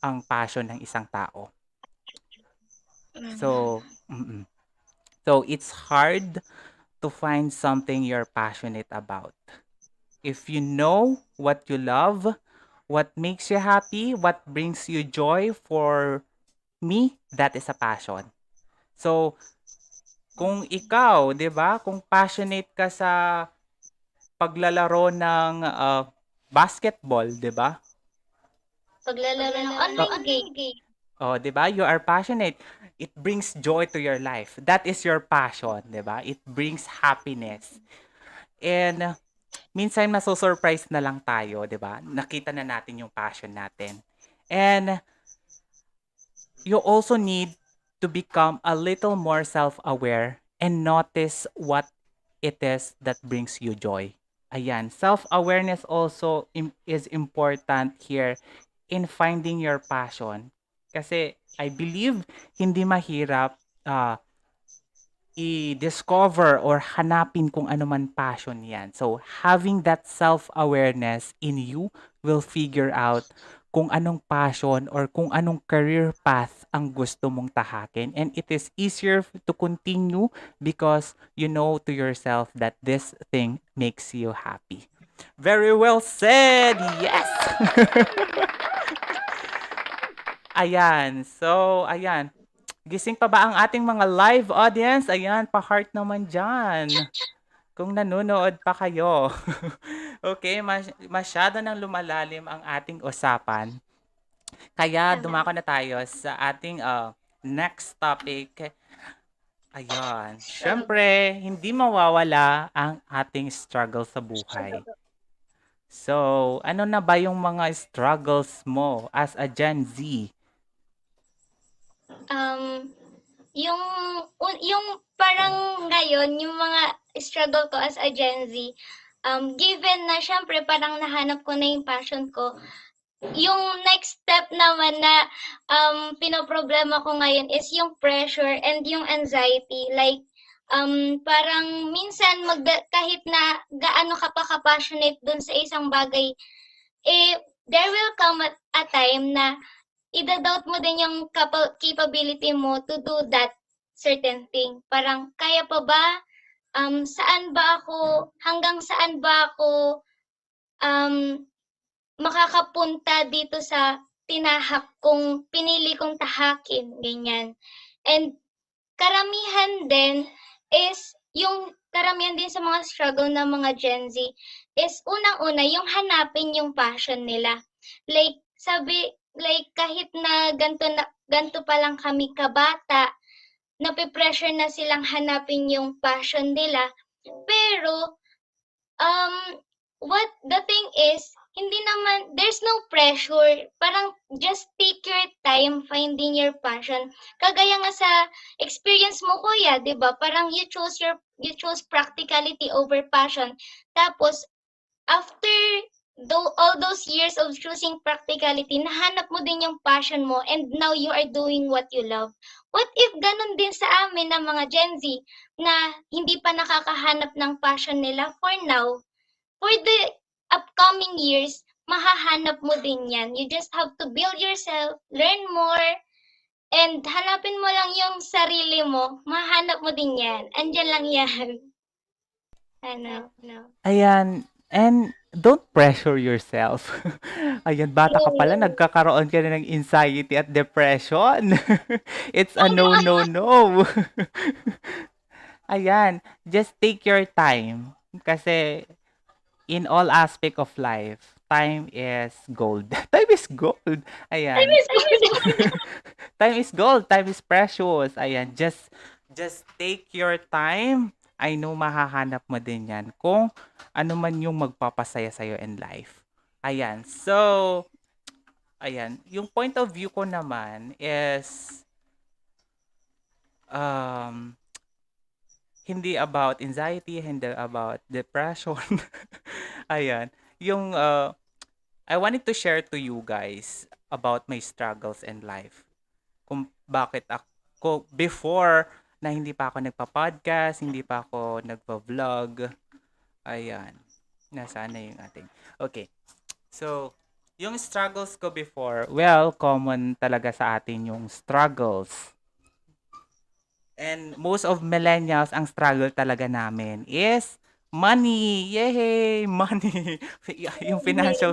ang passion ng isang tao. So, so it's hard to find something you're passionate about. If you know what you love, what makes you happy, what brings you joy, for me, that is a passion. So, kung ikaw, 'di ba, kung passionate ka sa paglalaro ng basketball, 'di ba? Paglalaro ng online game. Oh, 'di ba? You are passionate. It brings joy to your life. That is your passion, 'di ba? It brings happiness. And minsan maso-surprise na lang tayo, 'di ba? Nakita na natin yung passion natin. And you also need to become a little more self-aware and notice what it is that brings you joy. Ayan, self-awareness also is important here in finding your passion. Kasi I believe hindi mahirap i-discover or hanapin kung ano man passion yan. So, having that self-awareness in you will figure out kung anong passion or kung anong career path ang gusto mong tahakin. And it is easier to continue because you know to yourself that this thing makes you happy. Very well said! Yes! Ayan. So, ayan. Gising pa ba ang ating mga live audience? Ayan, pa-heart naman dyan. Kung nanonood pa kayo. Okay, masyado nang lumalalim ang ating usapan. Kaya dumako na tayo sa ating next topic. Ayan. Siyempre, hindi mawawala ang ating struggle sa buhay. So, ano na ba yung mga struggles mo as a Gen Z? Yung parang ngayon, yung mga struggle ko as a Gen Z, given na syempre parang nahanap ko na yung passion ko, yung next step naman na pinoproblema ko ngayon is yung pressure and yung anxiety. Like, parang minsan kahit na gaano ka pa ka-passionate dun sa isang bagay, there will come a time na ida-doubt mo din yung capability mo to do that certain thing. Parang, kaya pa ba? Hanggang saan ba ako makakapunta dito sa pinili kong tahakin, ganyan. And karamihan din sa mga struggle ng mga Gen Z is unang-una yung hanapin yung passion nila. Like, sabi, like, kahit na ganto pa lang kami kabata, nape-pressure na silang hanapin yung passion nila. Pero, what the thing is, hindi naman, there's no pressure. Parang just take your time finding your passion. Kagaya nga sa experience mo, kuya, 'di ba? Parang you chose practicality over passion. Tapos after all those years of choosing practicality, nahanap mo din yung passion mo and now you are doing what you love. What if ganun din sa amin na mga Gen Z na hindi pa nakakahanap ng passion nila for now? For the upcoming years, mahahanap mo din yan. You just have to build yourself, learn more, and hanapin mo lang yung sarili mo, mahanap mo din yan. Andyan lang yan. Ano? Ayan, and don't pressure yourself. Ayan, bata ka pala, nagkakaroon ka na ng anxiety at depression. It's a no, no, no. Ayan, just take your time. Kasi in all aspect of life, time is gold. Time is gold. Ayan. Time is gold. Time is precious. Ayan, just take your time. I know mahahanap mo din yan kung ano man yung magpapasaya sa'yo in life. Ayan. So, ayan. Yung point of view ko naman is um, hindi about anxiety, hindi about depression. Ayan. Yung, I wanted to share to you guys about my struggles in life. Kung bakit ako, before na hindi pa ako nagpa-podcast, hindi pa ako nagpa-vlog. Ayan. Nasaan na yung ating. Okay. So, yung struggles ko before, well, common talaga sa atin yung struggles. And most of millennials, ang struggle talaga namin is money. Yay! Money. yung financial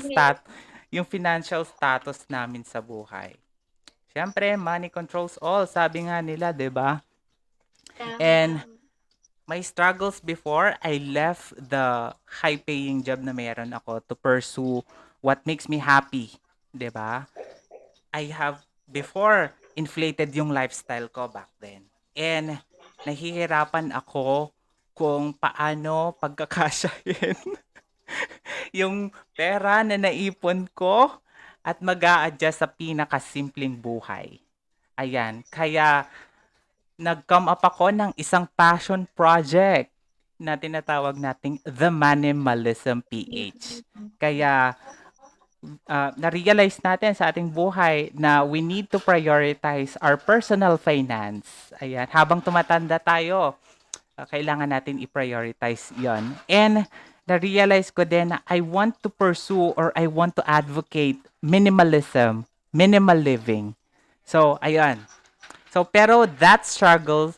status namin sa buhay. Siyempre, money controls all. Sabi nga nila, 'di ba? And my struggles before, I left the high-paying job na meron ako to pursue what makes me happy, 'di ba? I have before inflated yung lifestyle ko back then. And nahihirapan ako kung paano pagkakasyahin yung pera na naipon ko at mag-a-adjust sa pinakasimpleng buhay. Ayan, kaya nag-come up ako ng isang passion project na tinatawag nating The Minimalism PH. Kaya na-realize natin sa ating buhay na we need to prioritize our personal finance. Ayan, habang tumatanda tayo, kailangan natin i-prioritize yon. And na-realize ko din na I want to pursue or I want to advocate minimalism, minimal living. So, ayan. So, pero that struggles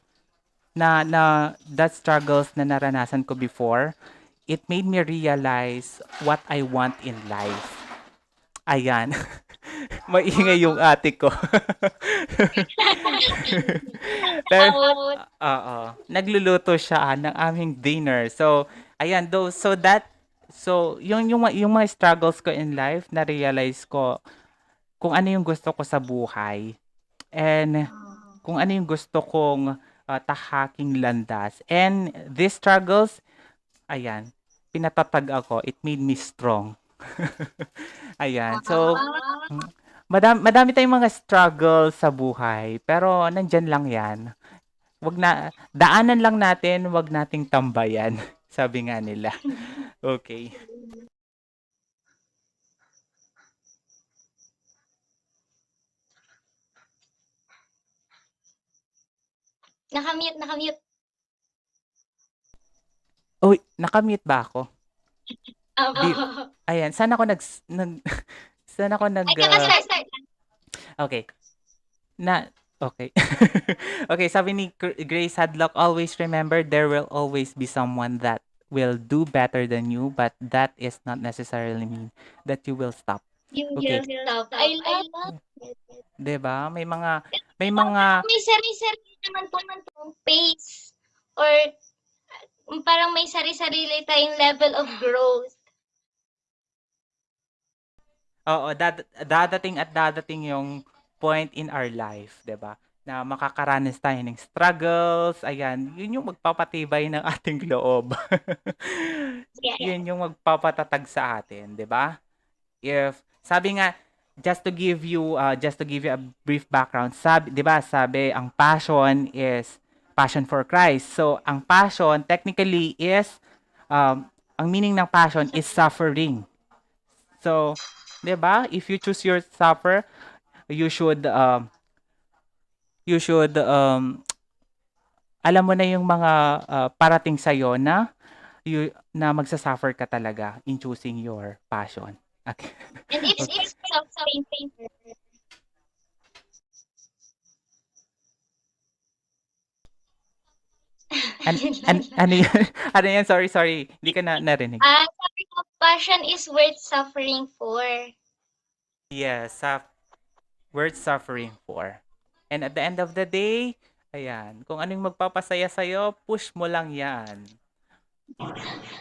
na naranasan ko before, it made me realize what I want in life. Ayan. Maingay yung ate ko. Pero, nagluluto siya ng aming dinner. So, ayan, yung mga struggles ko in life, na-realize ko kung ano yung gusto ko sa buhay. And kung ano yung gusto kong tahaking landas. And these struggles, ayan, pinatatag ako. It made me strong. Ayan. So, madami tayong mga struggles sa buhay, pero nandyan lang 'yan. Daanan lang natin, wag nating tambayan, sabi nga nila. Okay. Nakamute. Uy, nakamute ba ako? Di- Ayan, saan ako Start. Okay. Okay. Okay, sabi ni Grace Hadlock, always remember there will always be someone that will do better than you, but that is not necessarily mean that you will stop. You Okay. will stop. I love it. 'Di ba? May mga May sarili naman po pace or parang may sarili tayong level of growth. Oo, dadating yung point in our life, 'di ba? Na makakaranas tayo ng struggles, ayan, yun yung magpapatibay ng ating loob. Yeah. Yun yung magpapatatag sa atin, 'di ba? If sabi nga just to give you a brief background, sabi 'di ba, sabi ang passion is passion for Christ. So, ang passion technically is ang meaning ng passion is suffering. So, 'di ba? If you choose your suffer, you should you should alam mo na yung mga parating sa na na magsa-suffer ka talaga in choosing your passion. Okay. And it's Okay. suffering. Ano yan? Ano yan? Sorry. Hindi ka narinig. Sabi ko, passion is worth suffering for. Yes, worth suffering for. And at the end of the day, ayan, kung ano yung magpapasaya sa'yo, push mo lang yan.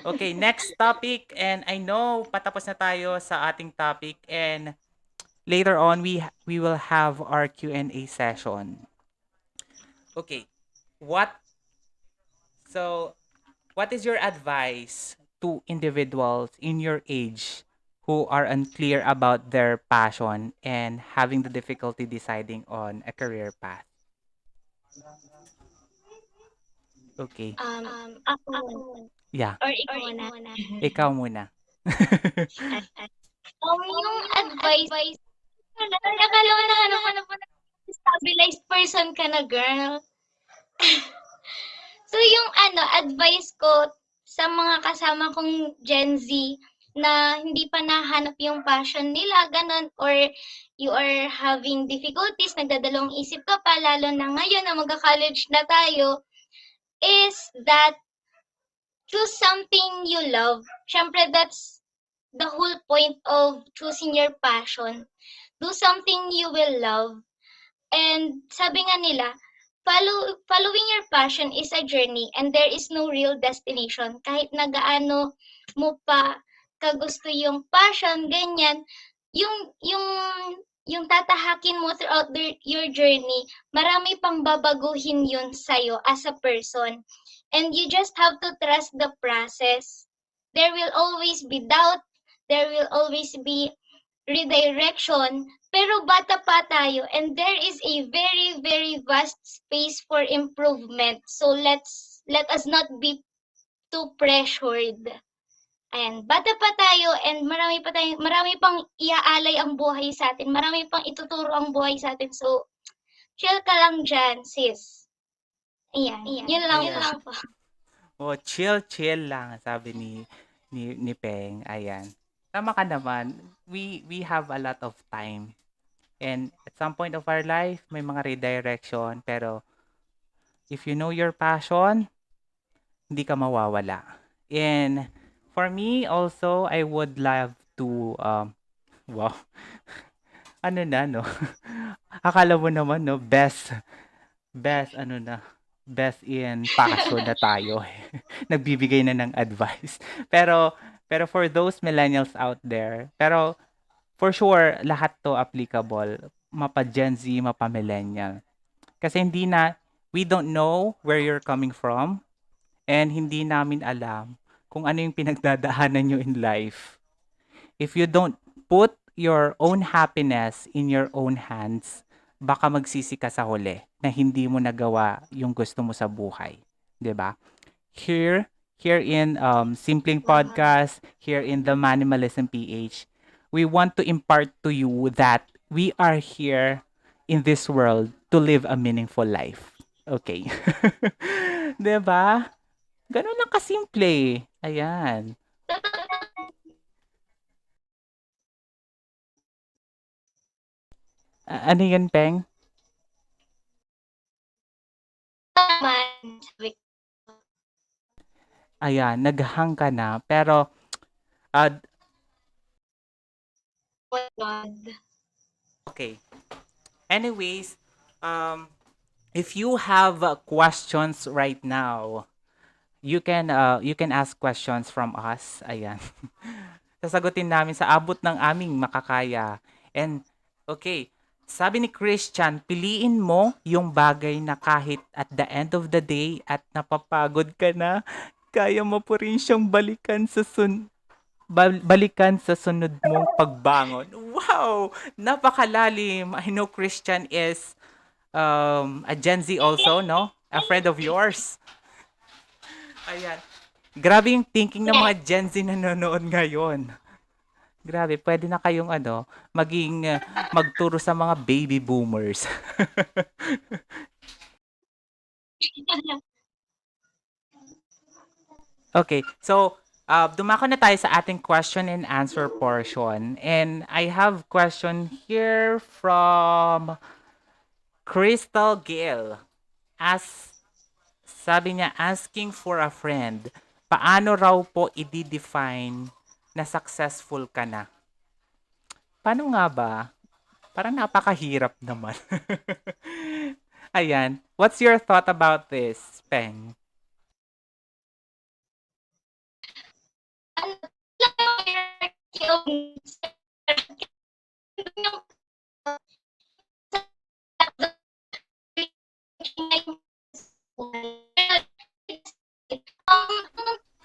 Okay, next topic. And I know, patapos na tayo sa ating topic. And later on, we will have our Q&A session. Okay, so, what is your advice to individuals in your age who are unclear about their passion and having the difficulty deciding on a career path? Okay. Ako. Yeah, Or ikaw na. ikaw muna. Yung advice, nakala ko na stabilized person ka na, girl. So, yung advice ko sa mga kasama kong Gen Z na hindi pa nahanap yung passion nila, ganun, or you are having difficulties, nagdadalawang isip ka pa, lalo na ngayon na magka-college na tayo, is that choose something you love. Syempre, that's the whole point of choosing your passion. Do something you will love. And sabi nga nila, following your passion is a journey and there is no real destination. Kahit na gaano mo pa kagusto yung passion, ganyan, yung tatahakin mo throughout your journey, marami pang babaguhin yun sa'yo as a person. And you just have to trust the process. There will always be doubt, there will always be redirection, pero bata pa tayo and there is a very, very vast space for improvement. So let us not be too pressured. Ayan, bata pa tayo and marami pang iaalay ang buhay sa atin, marami pang ituturo ang buhay sa atin. So, chill ka lang dyan, sis. Ayan, yun lang po. Oh, chill lang, sabi ni Peng. Ayan. Tama ka naman. We have a lot of time. And at some point of our life, may mga redirection. Pero if you know your passion, hindi ka mawawala. And for me also, I would love to, wow, ano na, no? Akala mo naman, no? Best in passion na tayo. Nagbibigay na ng advice. Pero for those millennials out there, pero for sure, lahat to applicable. Mapa Gen Z, mapa millennial. Kasi we don't know where you're coming from and hindi namin alam kung ano yung pinagdadaanan nyo in life. If you don't put your own happiness in your own hands, baka magsisi ka sa huli na hindi mo nagawa yung gusto mo sa buhay. 'Di ba? Here in Simpleng Podcast, here in the Minimalism PH, we want to impart to you that we are here in this world to live a meaningful life. Okay. 'Di ba? Ganun lang kasimple. Ayan. Ano yun, Peng? Naman, sabi Ayan, naghang ka na. Pero, ko, God. okay. Anyways, if you have questions right now, you can ask questions from us. Ayan. Sasagutin namin sa abot ng aming makakaya. And, okay, sabi ni Christian, piliin mo yung bagay na kahit at the end of the day at napapagod ka na, kaya mo pa rin siyang balikan sa sunod mong pagbangon. Wow! Napakalalim. I know Christian is a Gen Z also, no? A friend of yours. Ayan. Grabe yung thinking ng mga Gen Z na nanonood ngayon. Grabe, pwede na kayong magturo sa mga baby boomers. Okay, so dumako na tayo sa ating question and answer portion. And I have question here from Crystal Gale. As sabi niya, asking for a friend, paano raw po i-define na successful ka na? Paano nga ba? Parang napakahirap naman. Ayan. What's your thought about this, Peng?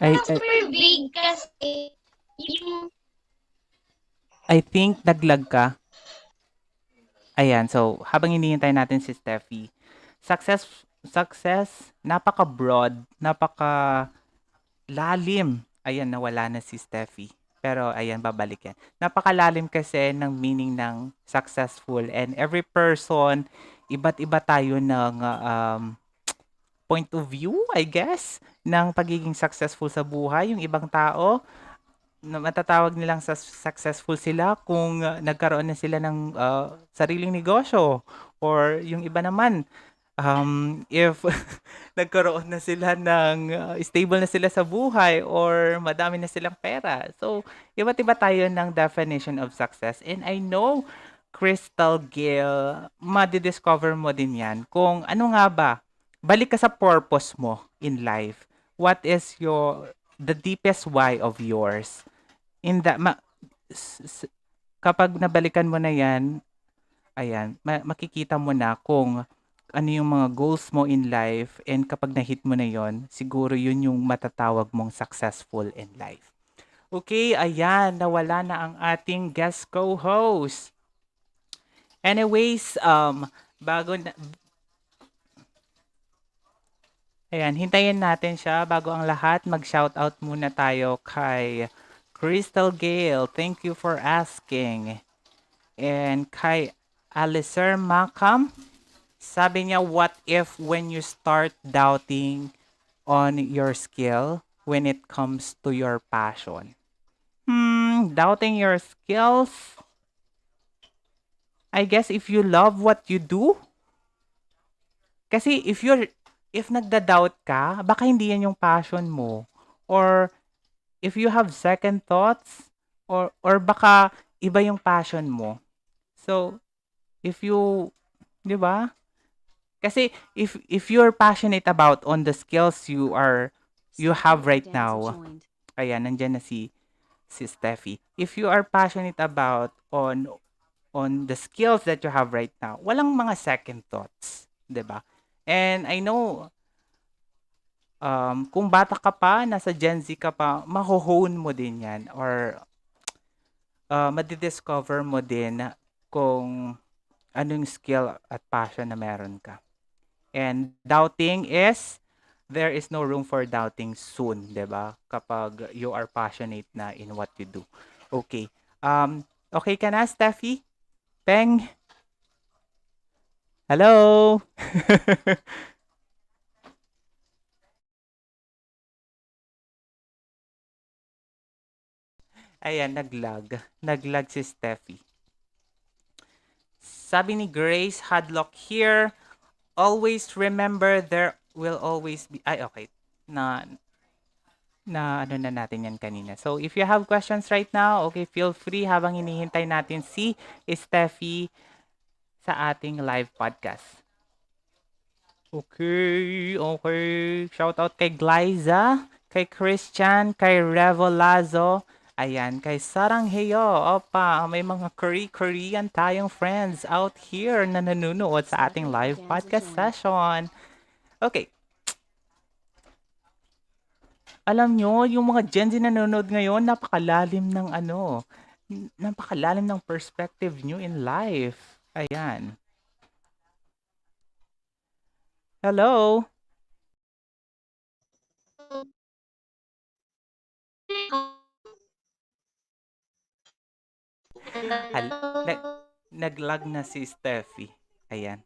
I, I, Super big kasi yung I think naglag ka. Ayan, so habang hinihintay natin si Steffi, success, napaka-broad, napaka-lalim. Ayan, nawala na si Steffi. Pero ayan, babalik yan. Napakalalim kasi ng meaning ng successful, and every person, iba't iba tayo ng point of view, I guess, ng pagiging successful sa buhay. Yung ibang tao, na matatawag nilang successful sila kung nagkaroon na sila ng sariling negosyo, or yung iba naman, if nagkaroon na sila ng stable na sila sa buhay, or madami na silang pera. So, iba't iba tayo ng definition of success. And I know, Crystal Gill, madidiscover mo din yan kung ano nga ba. Balik ka sa purpose mo in life. What is the deepest why of yours? In that, kapag nabalikan mo na yan, ayan, makikita mo na kung ano yung mga goals mo in life, and kapag na-hit mo na yon, siguro yun yung matatawag mong successful in life. Okay, ayan, nawala na ang ating guest co-host. Anyways, bago na, ayan, hintayin natin siya. Bago ang lahat, mag-shoutout muna tayo kay Crystal Gale. Thank you for asking. And kay Alicer Makam, sabi niya, what if when you start doubting on your skill when it comes to your passion? Doubting your skills? I guess if you love what you do? Kasi if nagda-doubt ka, baka hindi yan yung passion mo. Or if you have second thoughts, or baka iba yung passion mo. So, if you, 'di ba? Kasi if you're passionate about on the skills you have Stefi right Ordanza now, joined. ayan, nandiyan na si Steffi. If you are passionate about on the skills that you have right now, walang mga second thoughts, 'di ba? And I know, kung bata ka pa, nasa Gen Z ka pa, maho-hone mo din 'yan, or madidiscover mo din kung anong skill at passion na meron ka. And doubting there is no room for doubting soon, 'di ba? Kapag you are passionate na in what you do. Okay. Okay ka na, Steffi? Peng? Hello? Ayan, naglag. Naglag si Steffi. Sabi ni Grace Hadlock here, always remember there will always be... Ay, okay. Ano na natin yan kanina. So, if you have questions right now, okay, feel free habang hinihintay natin si Steffi sa ating live podcast. Okay. Shout out kay Glyza, kay Christian, kay Revo Lazo, Ayan, kay Sarangheyo. Opa, may mga Korean tayong friends out here na nanonood sa ating Stefi live Ordanza podcast joined. session. Okay. Alam nyo, yung mga Gen Z na nanonood ngayon, napakalalim ng perspective nyo in life. Ayan. Hello? Hal- nag- Hello. naglag na si Steffi. Ayan.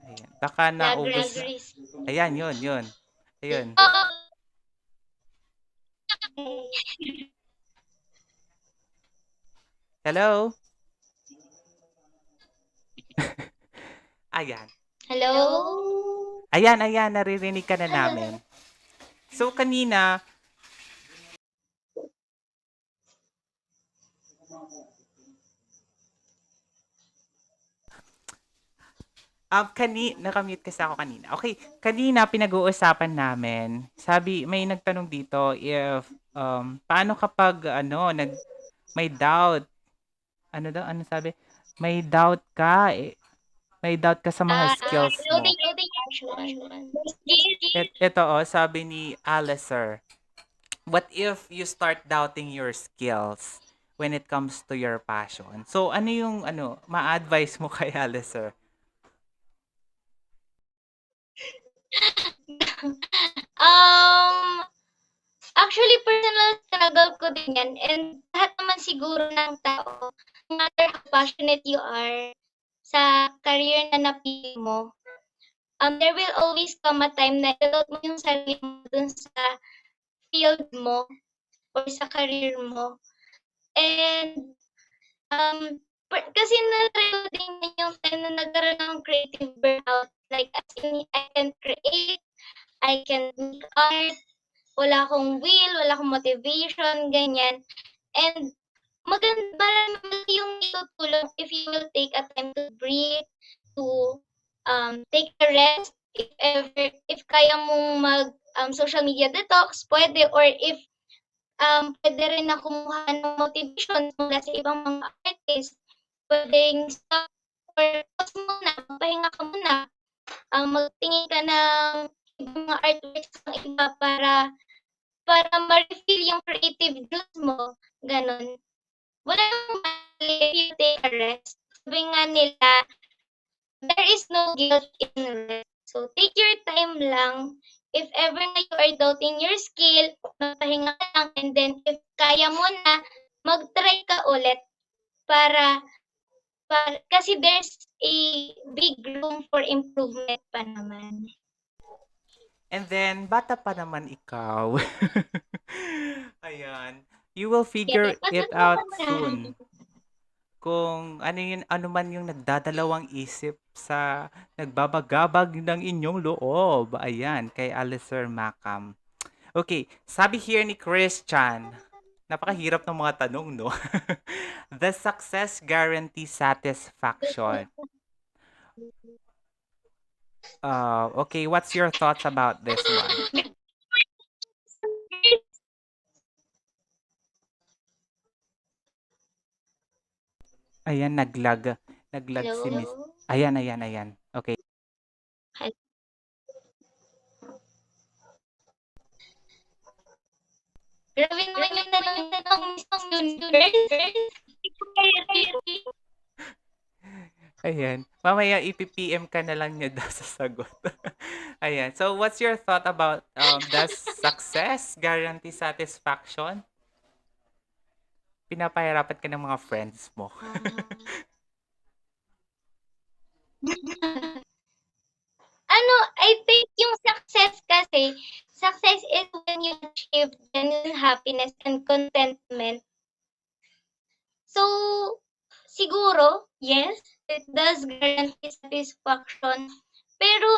Ayan. Baka naubos na. Ayan, yun. Ayun. Hello? Ayan. Hello? Ayan, naririnig ka na namin. So, kanina, nakamute kasi ako kanina. Okay, kanina pinag-uusapan namin. May nagtanong dito if, paano kapag, may doubt. Ano sabi? May doubt ka, sa mga skills mo. Loading action. Sabi ni Alicer, what if you start doubting your skills when it comes to your passion? So, ano yung, ma-advise mo kay Alicer? Um, Actually, personal struggle ko din yan. And lahat naman siguro ng tao, no matter how passionate you are sa career na napili mo, there will always come a time na i-doubt mo yung sarili mo dun sa field mo or sa career mo. And, kasi na-try ko din yung time na nagkaroon ng creative burnout. Like, as in, I can create, I can make art, wala akong will, wala akong motivation, ganyan. And maganda yung itutulong if you will take a time to breathe, to take a rest, if kaya mong mag social media detox, pwede, or if pwede rin na kumuha ng motivation mula sa ibang mga artist, pwedeng stop or pause muna, magpahinga ka muna, magtingin ka ng ibang mga artworks ng iba para ma-refill yung creative juice mo, gano'n. Wala namang mali if you take a rest. Sabi nga nila, there is no guilt in rest. So, take your time lang. If ever na you are doubting your skill, magpahinga ka lang, and then if kaya mo na, mag-try ka ulit para kasi there's a big room for improvement pa naman. And then, bata pa naman ikaw. Ayan. You will figure it out soon. Kung ano man yung nagdadalawang isip sa nagbabagabag ng inyong loob. Ayan, kay Alicer Macam. Okay, sabi here ni Christian, napakahirap ng mga tanong, no? The success guarantees satisfaction. Okay, what's your thoughts about this one? Ayan, naglag. Naglag si Miss. Hello? Ayan. Okay. Grabe naman yung tanong Miss Universe. Ayan. Mamaya ipipm ka na lang niya daw sa sagot. Ayan. So, what's your thought about does success guarantee satisfaction? Pinapahirapan ka ng mga friends mo. I think yung success is when you achieve genuine happiness and contentment. So, siguro, yes, it does guarantee satisfaction. Pero,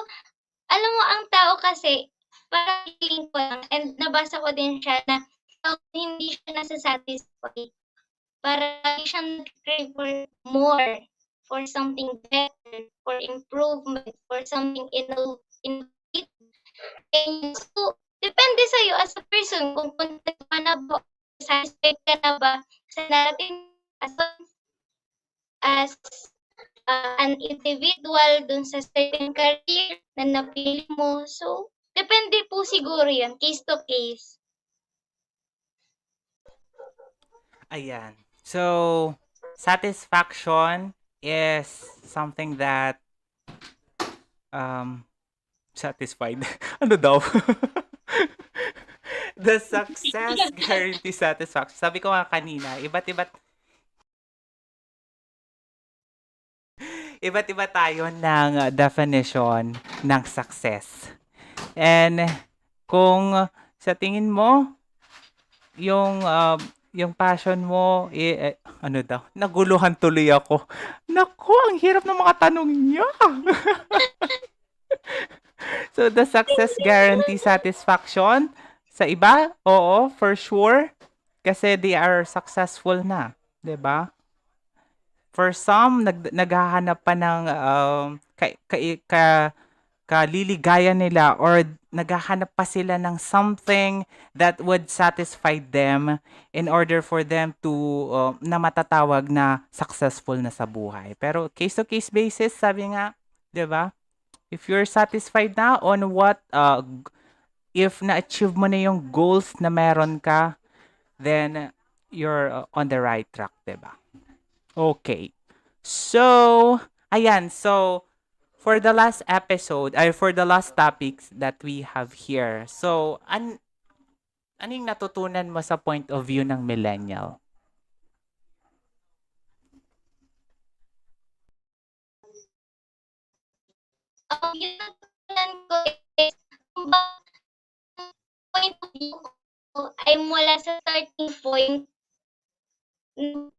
alam mo, ang tao kasi, parang feeling ko lang, and nabasa ko din siya na hindi siya nasa-satisfy. Parang siya nag-crave for more, for something better, for improvement, for something innovative. And so, depende sa'yo as a person kung content ka na ba, satisfied ka na ba sa natin as as an individual dun sa certain career na napili mo. So, depende po siguro yan, case to case. Ayan. So, satisfaction is something that um satisfied. Ano daw? The success guarantee satisfaction. Sabi ko nga kanina, iba't iba tayo ng definition ng success. And kung sa tingin mo yung passion mo ano daw? Naguluhan tuloy ako. Naku, ang hirap ng mga tanong niya. So the success guarantee satisfaction sa iba? Oo, for sure. Kasi they are successful na, 'di ba? For some naghahanap pa ng kaliligayan nila or naghahanap pa sila ng something that would satisfy them in order for them to na matatawag na successful na sa buhay. Pero case to case basis, sabi nga, 'di ba? If you're satisfied na on what if na-achieve mo na yung goals na meron ka, then you're on the right track, 'di ba? Okay. So, ayan. So, for the last episode, ay for the last topics that we have here. So, anong natutunan mo sa point of view ng millennial? Yung natutunan ko is, kung ba point of view ko ay mula sa starting point ng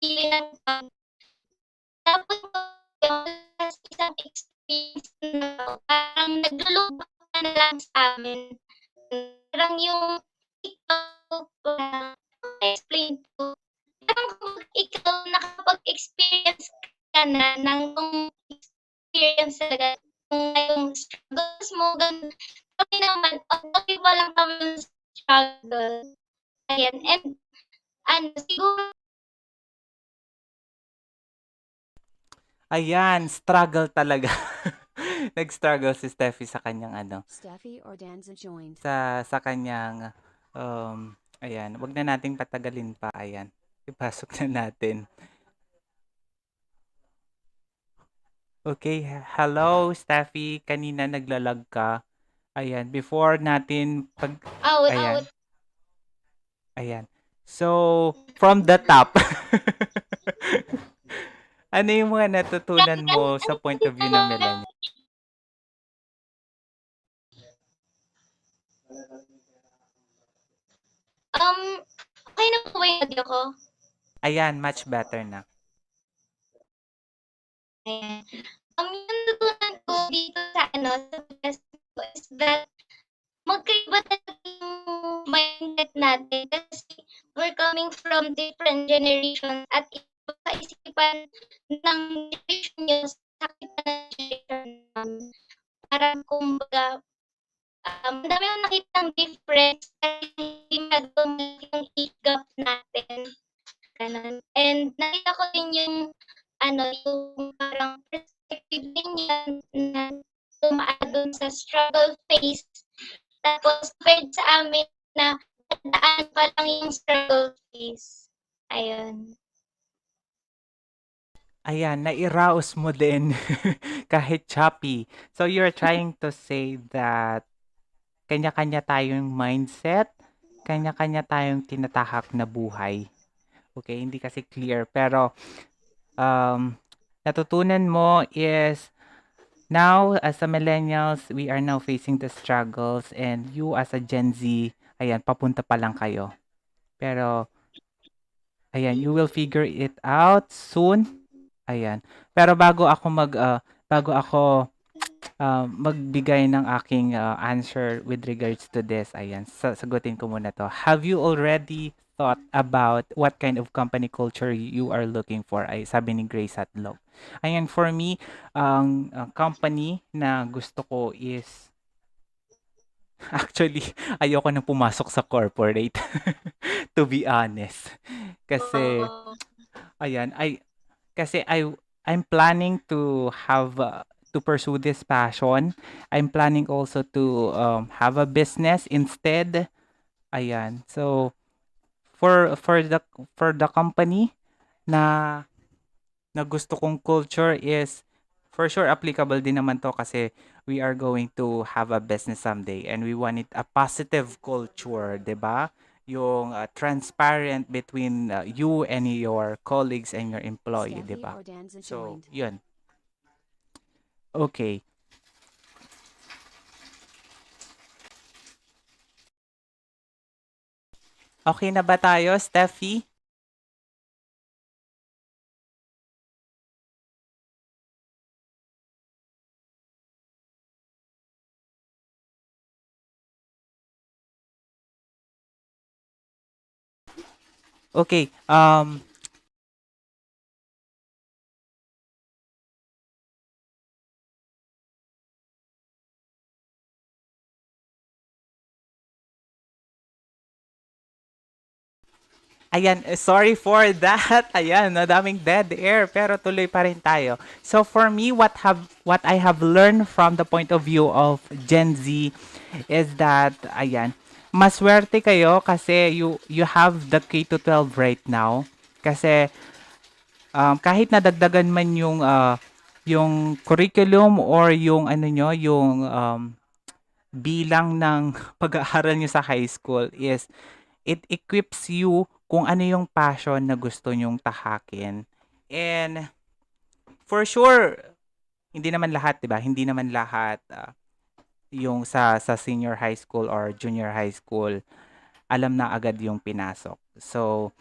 pili ng tapos isang experience na parang naglulubak na lang sa amin. Parang yung ikaw explain ko. Parang kung ikaw nakapag-experience ka na ng experience talaga yung struggles mo, ganun. Kami naman, okay pa lang kami yung struggle. Ayan, and siguro Ayan, struggle talaga. Nag-struggle si Steffi sa kanyang Stefi Ordanza joined. sa kanyang ayan, wag na nating patagalin pa, ayan. Ipasok na natin. Okay, hello Steffi, kanina naglalag ka. Ayan, before natin ayan. out. Ayan. So, from the top. Ano yung mga natutunan mo sa point of view ng millennial? Okay na po ba yung audio ko? Ayan, much better na. Ayan. Yung natutunan ko dito sa sa podcast ko is that magkaiba talaga yung mindset natin kasi we're coming from different generations at iba sa isipan ng generation nyo sa kita ng generation namin. Parang kumbaga, ang dami akong nakitang difference kasi hindi magawin yung age gap natin. Ganun. And nakita ko din yung yung parang perspective din yan na dumaan dun sa struggle phase. Tapos compared sa amin na daan pa lang yung struggle phase. Ayun. Ayan, nairaos mo din kahit choppy. So, you're trying to say that kanya-kanya tayong mindset, kanya-kanya tayong tinatahak na buhay. Okay, hindi kasi clear. Pero, natutunan mo is, now, as a millennials, we are now facing the struggles and you as a Gen Z, ayan, papunta pa lang kayo. Pero, ayan, you will figure it out soon. Ayan. Pero bago ako magbigay ng aking answer with regards to this, ayan, sagutin ko muna to. Have you already thought about what kind of company culture you are looking for? Ay, sabi ni Grace Atlog. Ayan, for me, ang company na gusto ko is Actually, ayoko na pumasok sa corporate, to be honest. Kasi Oh, ayan, kasi I'm planning to have to pursue this passion. I'm planning also to have a business instead. Ayan. So for the company na na gusto kong culture is for sure applicable din naman to kasi we are going to have a business someday and we want it a positive culture, 'di ba? Yung transparent between you and your colleagues and your employee, 'di Stefi ba? Ordanza So, joined. 'yun. Okay. Okay na ba tayo, Steffi? Okay. Ayan, sorry for that. Ayan, madaming dead air pero tuloy pa rin tayo. So for me, what I have learned from the point of view of Gen Z is that ayan, maswerte kayo kasi you have the K to 12 right now. Kasi kahit nadagdagan man yung curriculum or yung ano nyo, yung bilang ng pag-aaral nyo sa high school is it equips you kung ano yung passion na gusto nyong tahakin. And for sure, hindi naman lahat, 'di ba? Hindi naman lahat yung sa senior high school or junior high school alam na agad yung pinasok. So,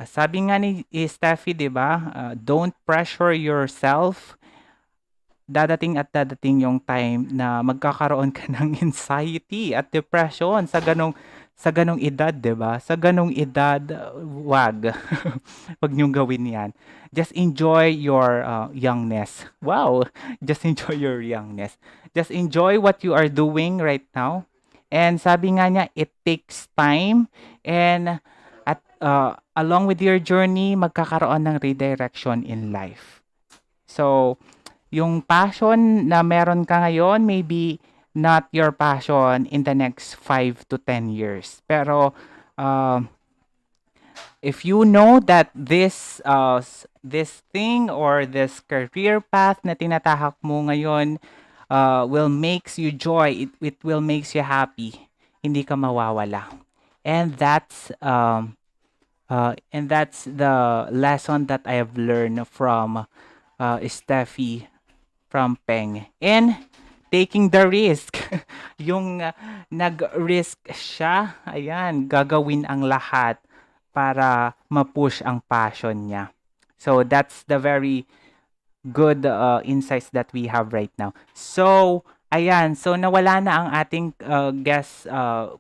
sabi nga ni Steffi, 'di ba? Don't pressure yourself. Dadating yung time na magkakaroon ka ng anxiety at depression sa ganong edad, 'di ba? Sa ganong edad, wag. Wag niyong gawin 'yan. Just enjoy your youngness. Wow, just enjoy your youngness. Just enjoy what you are doing right now. And sabi nga niya, it takes time and at along with your journey, magkakaroon ng redirection in life. So, yung passion na meron ka ngayon, maybe not your passion in the next 5 to 10 years. Pero, uh, if you know that this thing or this career path na tinatahak mo ngayon will makes you joy, it will makes you happy, hindi ka mawawala. And that's the lesson that I have learned from Steffi from Peng. And taking the risk. Yung nag-risk siya, ayan, gagawin ang lahat para ma-push ang passion niya. So that's the very good insights that we have right now. So, ayan, so nawala na ang ating guest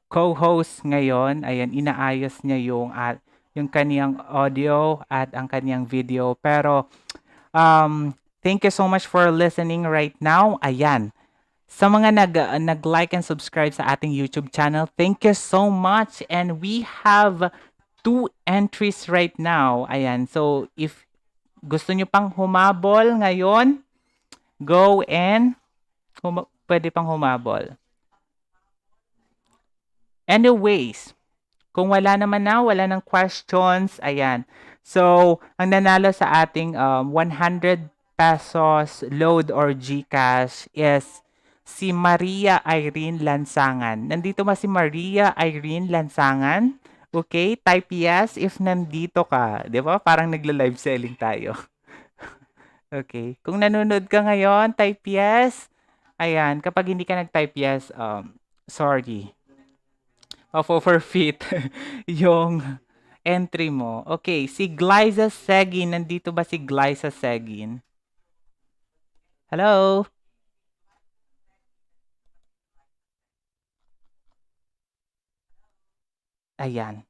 co-host ngayon. Ayan, inaayos niya yung kaniyang audio at ang kaniyang video. Pero thank you so much for listening right now. Ayan. Sa mga nag-like and subscribe sa ating YouTube channel, thank you so much. And we have 2 entries right now. Ayan. So, if gusto nyo pang humabol ngayon, go and pwede pang humabol. Anyways, kung wala naman na, wala ng questions, ayan. So, ang nanalo sa ating 100 pesos load or GCash is si Maria Irene Lansangan. Nandito ba si Maria Irene Lansangan? Okay, type yes if nandito ka. 'Di ba? Parang nagla-live selling tayo. Okay. Kung nanonood ka ngayon, type yes. Ayan, kapag hindi ka nag-type yes, sorry. Forfeit yung entry mo. Okay, si Glyza Segin. Nandito ba si Glyza Segin? Hello? Ayan.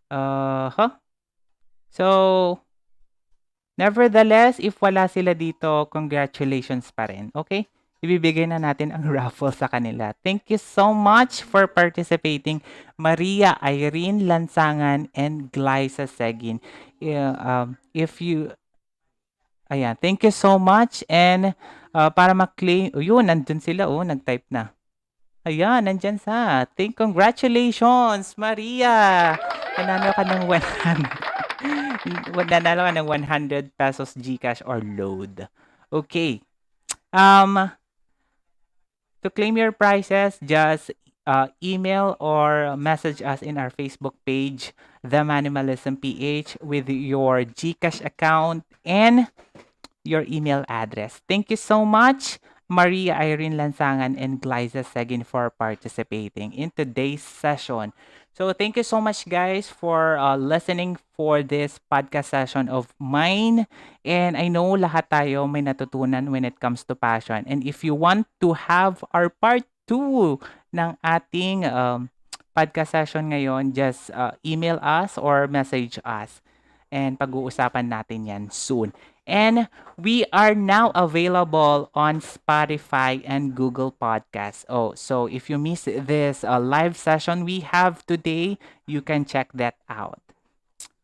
Huh? So, nevertheless, if wala sila dito, congratulations pa rin. Okay? ibibigay na natin ang raffle sa kanila. Thank you so much for participating, Maria Irene Lansangan and Glyza Segin. If you Ayan, thank you so much. And para ma-claim, yun, nandun sila, nag-type na. Ayan, nandyan sa. Congratulations, Maria! Nanalo ka ng 100. Nanalo ka ng 100 pesos GCash or load. Okay. To claim your prizes, just email or message us in our Facebook page, The Manimalism PH, with your GCash account and your email address. Thank you so much, Maria Irene Lansangan and Glyza Segin, for participating in today's session. So thank you so much, guys, for listening for this podcast session of mine. And I know lahat tayo may natutunan when it comes to passion. And if you want to have our part 2 ng ating podcast session ngayon, just email us or message us. And pag-uusapan natin yan soon. And we are now available on Spotify and Google Podcasts. So if you miss this live session we have today, you can check that out.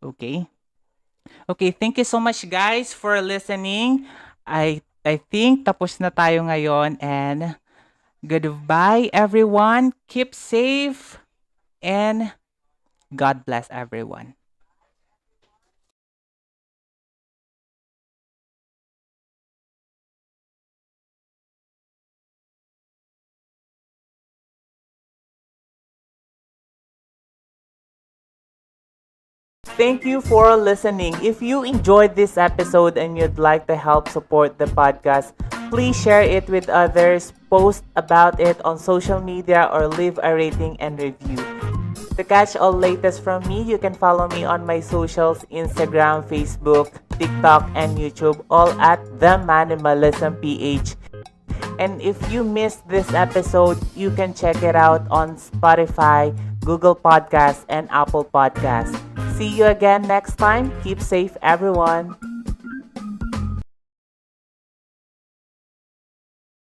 Okay, thank you so much, guys, for listening. I think tapos na tayo ngayon, and goodbye, everyone. Keep safe, and God bless everyone. Thank you for listening. If you enjoyed this episode and you'd like to help support the podcast, please share it with others, post about it on social media, or leave a rating and review. To catch all latest from me, you can follow me on my socials, Instagram, Facebook, TikTok, and YouTube, all at The Manimalism PH. And if you missed this episode, you can check it out on Spotify, Google Podcasts, and Apple Podcasts. See you again next time. Keep safe, everyone.